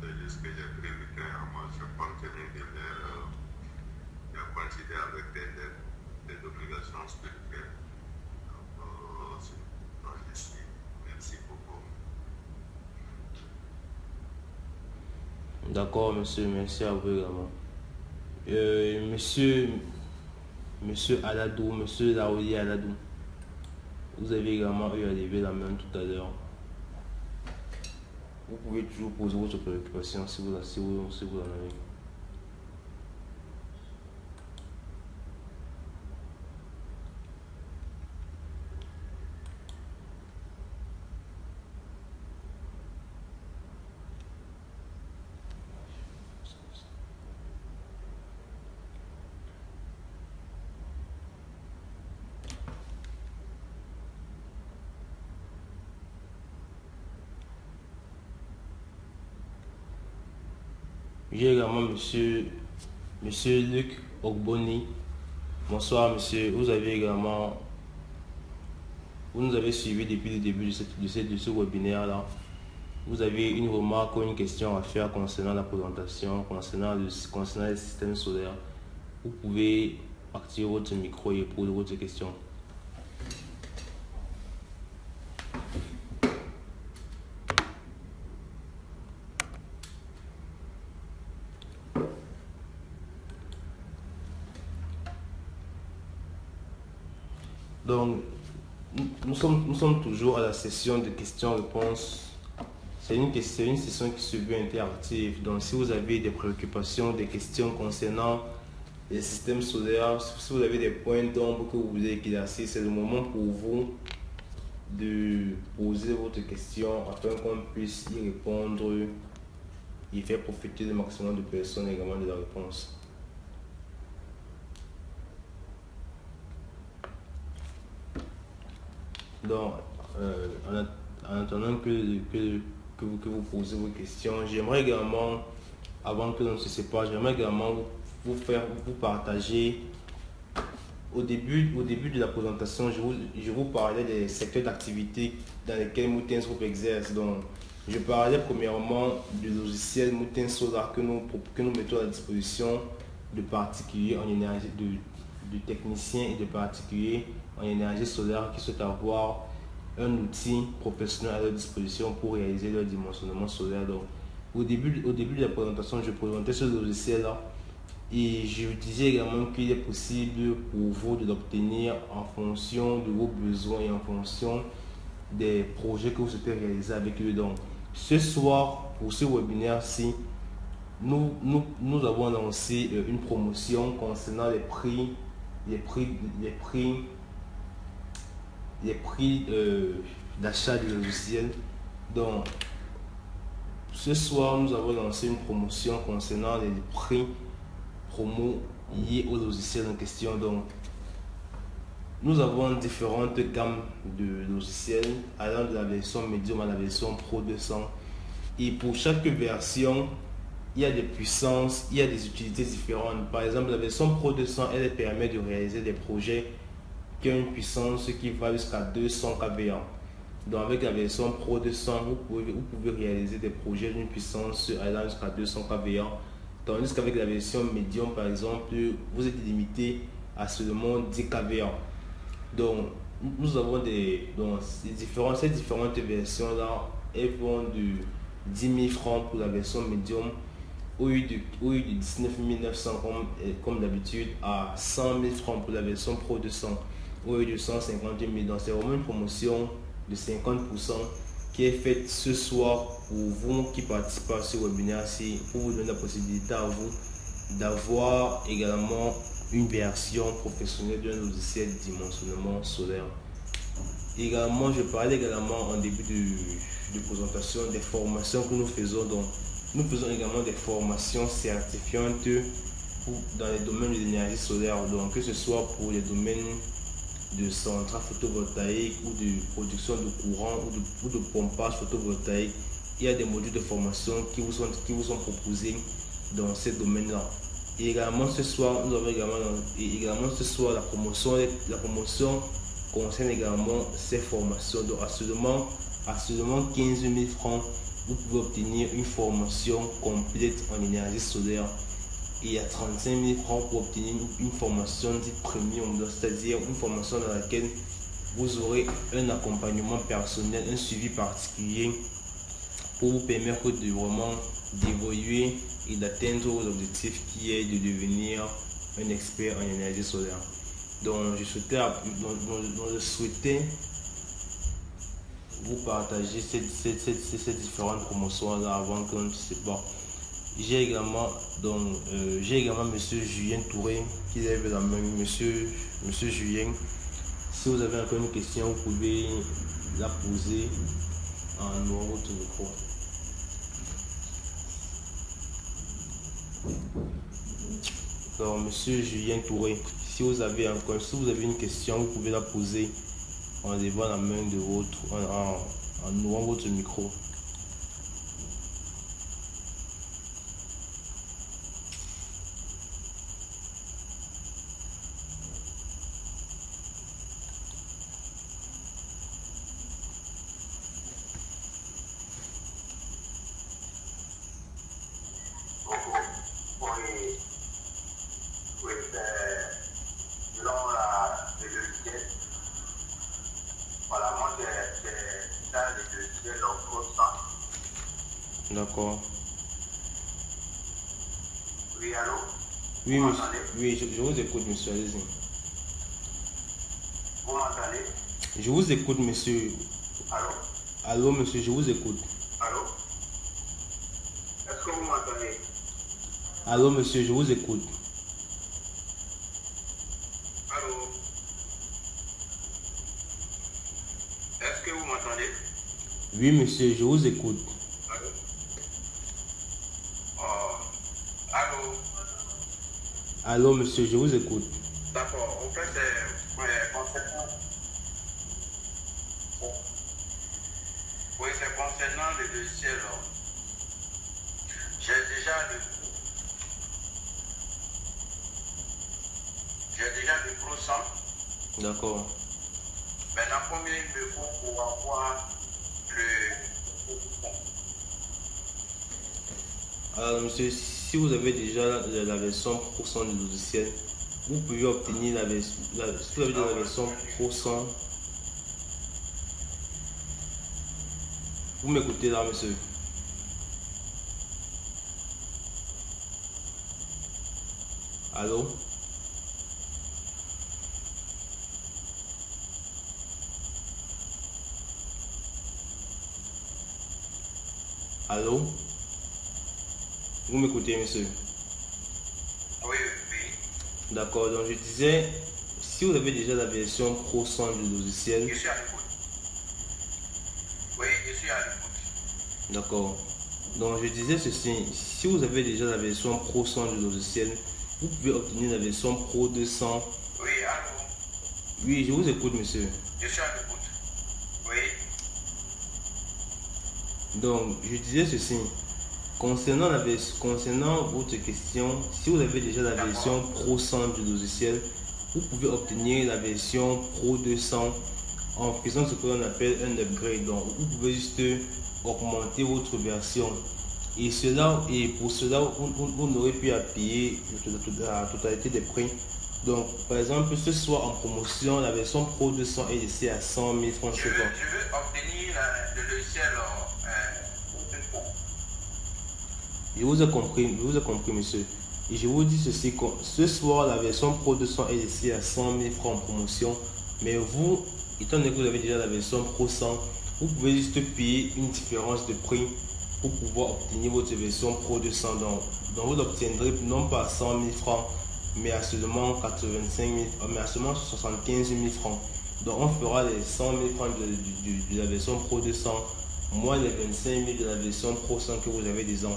C'est juste que j'ai pris le temps à moi, je continue de considérer avec des obligations spirituelles. Merci beaucoup. D'accord, monsieur, merci à vous également. Monsieur Aladou, monsieur Laouli Aladou, vous avez également eu à lever la main tout à l'heure. Vous pouvez toujours poser votre préoccupation si vous en avez. J'ai également monsieur Luc Ogboni. Bonsoir monsieur, vous nous avez suivi depuis le début de ce webinaire là. Vous avez une remarque ou une question à faire concernant la présentation, concernant les systèmes solaires. Vous pouvez activer votre micro et poser votre question. Donc, nous sommes toujours à la session de questions-réponses. C'est une session qui se veut interactive. Donc, si vous avez des préoccupations, des questions concernant les systèmes solaires, si vous avez des points d'ombre que vous voulez éclaircir, c'est le moment pour vous de poser votre question afin qu'on puisse y répondre et faire profiter le maximum de personnes également de la réponse. Donc, en attendant que vous posez vos questions, j'aimerais également, avant que l'on se sépare, j'aimerais également vous partager. Au début de la présentation, je vous parlais des secteurs d'activité dans lesquels Mountains Group exerce. Donc, je parlais premièrement du logiciel Mountains Solar que nous mettons à la disposition de particuliers en énergie, de techniciens et de particuliers en énergie solaire qui souhaitent avoir un outil professionnel à leur disposition pour réaliser leur dimensionnement solaire. Donc, au début de la présentation, je présentais ce logiciel-là et je disais également qu'il est possible pour vous de l'obtenir en fonction de vos besoins et en fonction des projets que vous souhaitez réaliser avec eux. Donc, ce soir, pour ce webinaire-ci, nous avons lancé une promotion concernant les prix d'achat du logiciel. Donc, ce soir, nous avons lancé une promotion concernant les prix promo liés au logiciel en question. Donc, nous avons différentes gammes de logiciels allant de la version Medium à la version Pro 200. Et pour chaque version, il y a des puissances, il y a des utilités différentes. Par exemple, la version Pro 200, elle permet de réaliser des projets qui ont une puissance qui va jusqu'à 200 kVA. Donc avec la version Pro 200, vous pouvez réaliser des projets d'une puissance allant jusqu'à 200 kVA. Tandis qu'avec la version Medium, par exemple, vous êtes limité à seulement 10 kVA. Donc nous avons ces différentes versions-là, elles vont de 10 000 francs pour la version Medium, au lieu de 19 900 comme d'habitude, à 100 000 francs pour la version Pro 200, au lieu de 150 000. Donc c'est vraiment une promotion de 50% qui est faite ce soir pour vous qui participez à ce webinaire-ci, pour vous donner la possibilité à vous d'avoir également une version professionnelle d'un logiciel de dimensionnement solaire. Également, je parlais également en début de présentation des formations que nous faisons. Donc, nous faisons également des formations certifiantes dans les domaines de l'énergie solaire. Donc, que ce soit pour les domaines de centrales photovoltaïques ou de production de courant ou de pompage photovoltaïque, il y a des modules de formation qui vous sont proposés dans ces domaines-là. Et également ce soir, la promotion concerne également ces formations. Donc à seulement 15 000 francs, vous pouvez obtenir une formation complète en énergie solaire. Et à 35 000 francs pour obtenir une formation dite premium, c'est-à-dire une formation dans laquelle vous aurez un accompagnement personnel, un suivi particulier pour vous permettre de vraiment d'évoluer et d'atteindre vos objectifs qui est de devenir un expert en énergie solaire. Donc je souhaitais vous partager ces différentes promotions là avant qu'on ne se sépare. J'ai également monsieur Julien Touré qui lève la main. Monsieur Julien, si vous avez encore une question, vous pouvez la poser en ouvrant votre micro. Donc monsieur Julien Touré, si vous avez une question, vous pouvez la poser en levant la main de en ouvrant votre micro. D'accord. Oui, allô? Oui, Vous monsieur. m'entendez? Oui, je vous écoute, monsieur. Allez-y. Vous m'entendez? Je vous écoute, monsieur. Allô? Allô, monsieur, je vous écoute. Allô? Est-ce que vous m'entendez? Allô, monsieur, je vous écoute. Allô? Est-ce que vous m'entendez? Oui, monsieur, je vous écoute. Allô? Oh. Allô? Allô, monsieur, je vous écoute. D'accord. En fait, c'est concernant... Oui, c'est concernant le logiciel. J'ai déjà le Pro 100. D'accord. Maintenant, combien il me faut pour avoir le... Alors, monsieur, si vous avez déjà la version Pro 100 du logiciel, vous pouvez obtenir la version, si vous avez déjà la version Pro 100. Vous m'écoutez là, monsieur? Allô? Allô? Vous m'écoutez, monsieur? Oui, oui. D'accord, donc je disais, si vous avez déjà la version Pro 100 du logiciel, Je suis à l'écoute. Oui, je suis à l'écoute. d'accord. Donc je disais ceci, si vous avez déjà la version Pro 100 du logiciel, vous pouvez obtenir la version Pro 200. Oui, allô? Oui, je vous écoute, monsieur. Je suis à l'écoute. Oui. Donc je disais ceci, concernant votre question, si vous avez déjà la version Pro 100 du logiciel, vous pouvez obtenir la version Pro 200 en faisant ce que l'on appelle un upgrade. Donc vous pouvez juste augmenter votre version. Et pour cela, vous n'aurez plus à payer la totalité des prix. Donc, par exemple, ce soir en promotion, la version Pro 200 est laissée à 100 000 francs Je CFA. veux obtenir le logiciel une fois. Je vous ai compris, monsieur. Et je vous dis ceci, ce soir, la version Pro 200 est laissée à 100 000 francs en promotion. Mais vous, étant donné que vous avez déjà la version Pro 100, vous pouvez juste payer une différence de prix pour pouvoir obtenir votre version Pro 200. Donc vous l'obtiendrez non pas à 100 000 francs, mais à seulement 85 000, mais à seulement 75 000 francs. Donc on fera les 100 000 francs de la version Pro 200, moins les 25 000 de la version Pro 100 que vous avez déjà.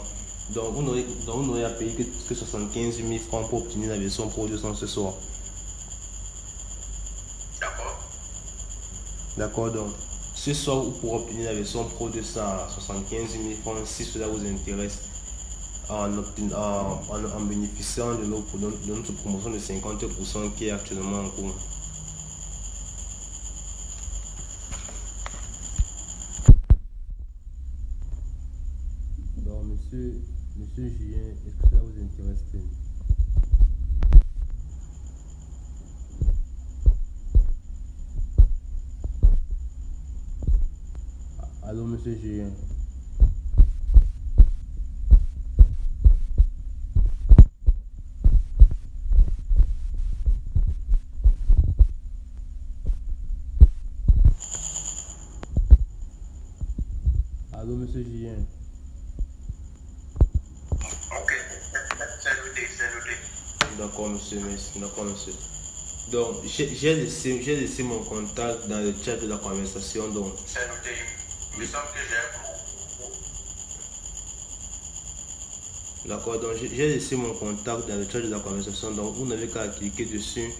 Donc vous n'aurez à payer que 75 000 francs pour obtenir la version Pro 200 ce soir. D'accord. D'accord, donc ce soir vous pourrez obtenir la version Pro 200 à 75 000 francs si cela vous intéresse, en bénéficiant de notre promotion de 50% qui est actuellement en cours. Donc monsieur Julien, est-ce que cela vous intéresse-t-il? Allô, monsieur Julien. Allô, monsieur Julien. Ok, c'est noté. D'accord, monsieur, merci. D'accord, monsieur. Donc, j'ai laissé mon contact dans le chat de la conversation. Donc, c'est noté. Il me semble que j'ai... d'accord, donc j'ai laissé mon contact dans le chat de la conversation. Donc, vous n'avez qu'à cliquer dessus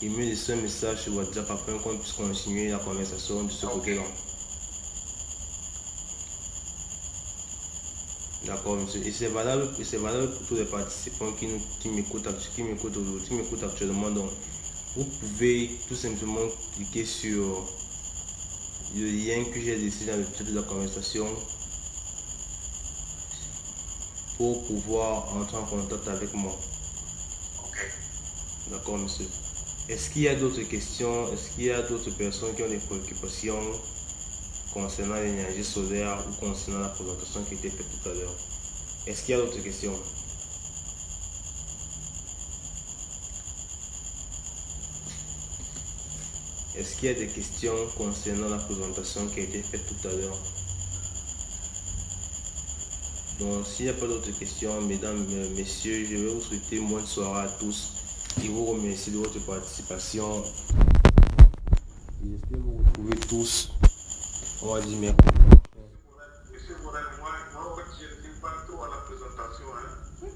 et me laisser un message sur WhatsApp afin qu'on puisse continuer la conversation de ce côté-là. D'accord, monsieur. Et c'est valable pour tous les participants qui m'écoutent actuellement. Donc, vous pouvez tout simplement cliquer sur le lien que j'ai laissé dans le chat de la conversation pour pouvoir entrer en contact avec moi. Ok. D'accord, monsieur. Est-ce qu'il y a d'autres questions? Est-ce qu'il y a d'autres personnes qui ont des préoccupations? concernant l'énergie solaire ou concernant la présentation qui était faite tout à l'heure. Est-ce qu'il y a d'autres questions? Est-ce qu'il y a des questions concernant la présentation qui a été faite tout à l'heure? Donc, s'il n'y a pas d'autres questions, mesdames, messieurs, je vais vous souhaiter une bonne soirée à tous et vous remercie de votre participation. J'espère vous retrouver tous. On va dire mercredi. Monsieur Morel, moi, en fait, je ne dis pas trop à la présentation. Hein.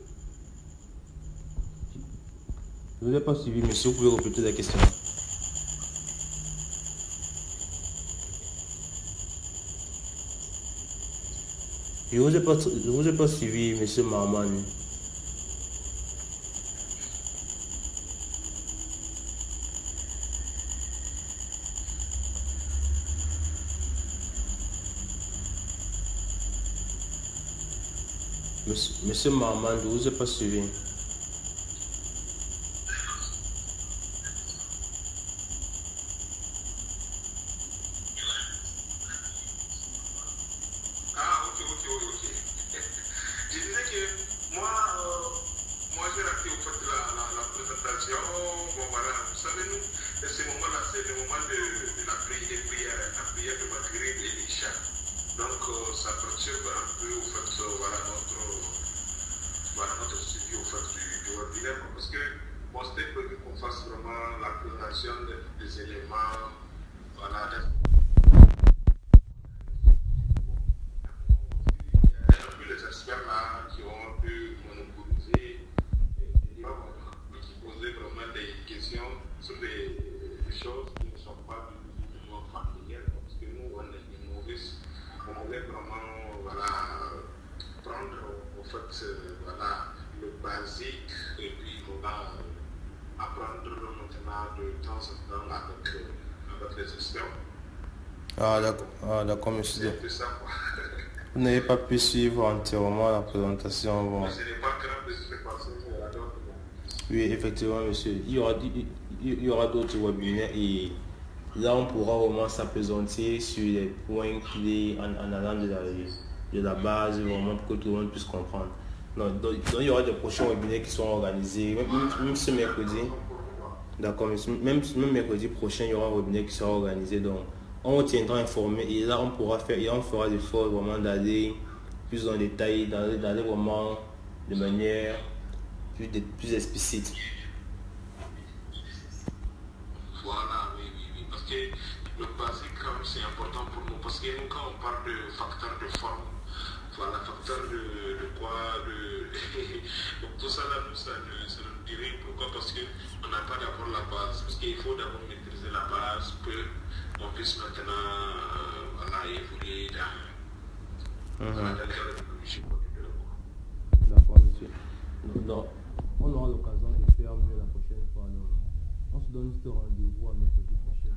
Je ne vous ai pas suivi, monsieur. Vous pouvez répéter la question. Je ne vous ai pas suivi, monsieur Marman. Monsieur Marman, je ne vous ai pas suivi. Parce que bon, c'était prévu qu'on fasse vraiment la présentation des éléments, voilà, un peu les experts là qui ont pu monopoliser et qui posaient vraiment des questions sur des choses qui ne sont pas du tout familières, parce que nous, on est des novices, on voulait vraiment voilà, prendre en fait voilà, le basique et puis on va apprendre maintenant de temps en temps avec les experts. Ah d'accord, monsieur. C'est un peu ça quoi. Vous n'avez pas pu suivre entièrement la présentation. Bon. Mais ce n'est pas grave de se passer à d'autres. Oui, effectivement, monsieur. Il y aura d'autres webinaires et là, on pourra vraiment s'appesantir sur les points clés en allant de la base, vraiment pour que tout le monde puisse comprendre. Donc il y aura des prochains webinaires qui seront organisés, même ce mercredi. D'accord, même mercredi prochain, il y aura un webinaire qui sera organisé. Donc, on tiendra informé et là, on fera l'effort vraiment d'aller plus dans le détail, d'aller vraiment de manière plus explicite. Voilà, oui, parce que le basique, c'est important pour nous, parce que nous, quand on parle de facteurs de forme, voilà, facteur de quoi, donc tout ça là, ça nous dirait pourquoi, parce qu'on n'a pas d'abord la base, parce qu'il faut d'abord maîtriser la base pour qu'on puisse maintenant voilà, évoluer dans la technologie. D'accord, monsieur. Donc, on aura l'occasion de faire mieux la prochaine fois. Donc, on se donne ce rendez-vous à mercredi prochain.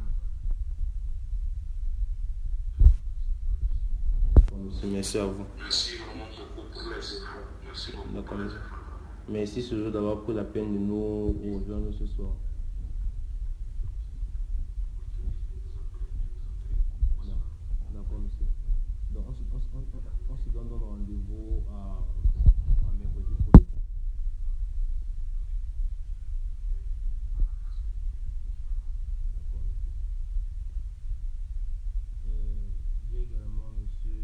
Monsieur, merci à vous. Merci vraiment beaucoup pour les efforts. Merci beaucoup. D'accord, monsieur. Merci ce jour d'avoir pris la peine de nous rejoindre ce soir. D'accord, monsieur. Donc, on se donne rendez-vous à mercredi prochain. D'accord, monsieur. J'ai également monsieur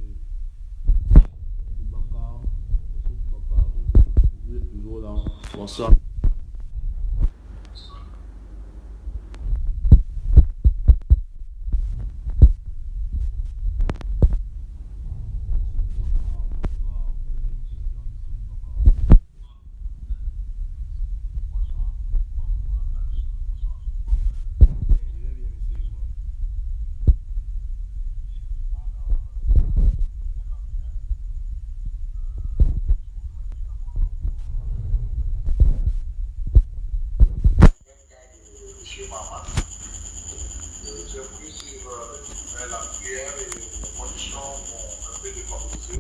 Boubacar. Monsieur Boubacar, vous êtes toujours là. Bonsoir. J'ai voulu suivre la prière et les conditions m'ont un peu défavorisé.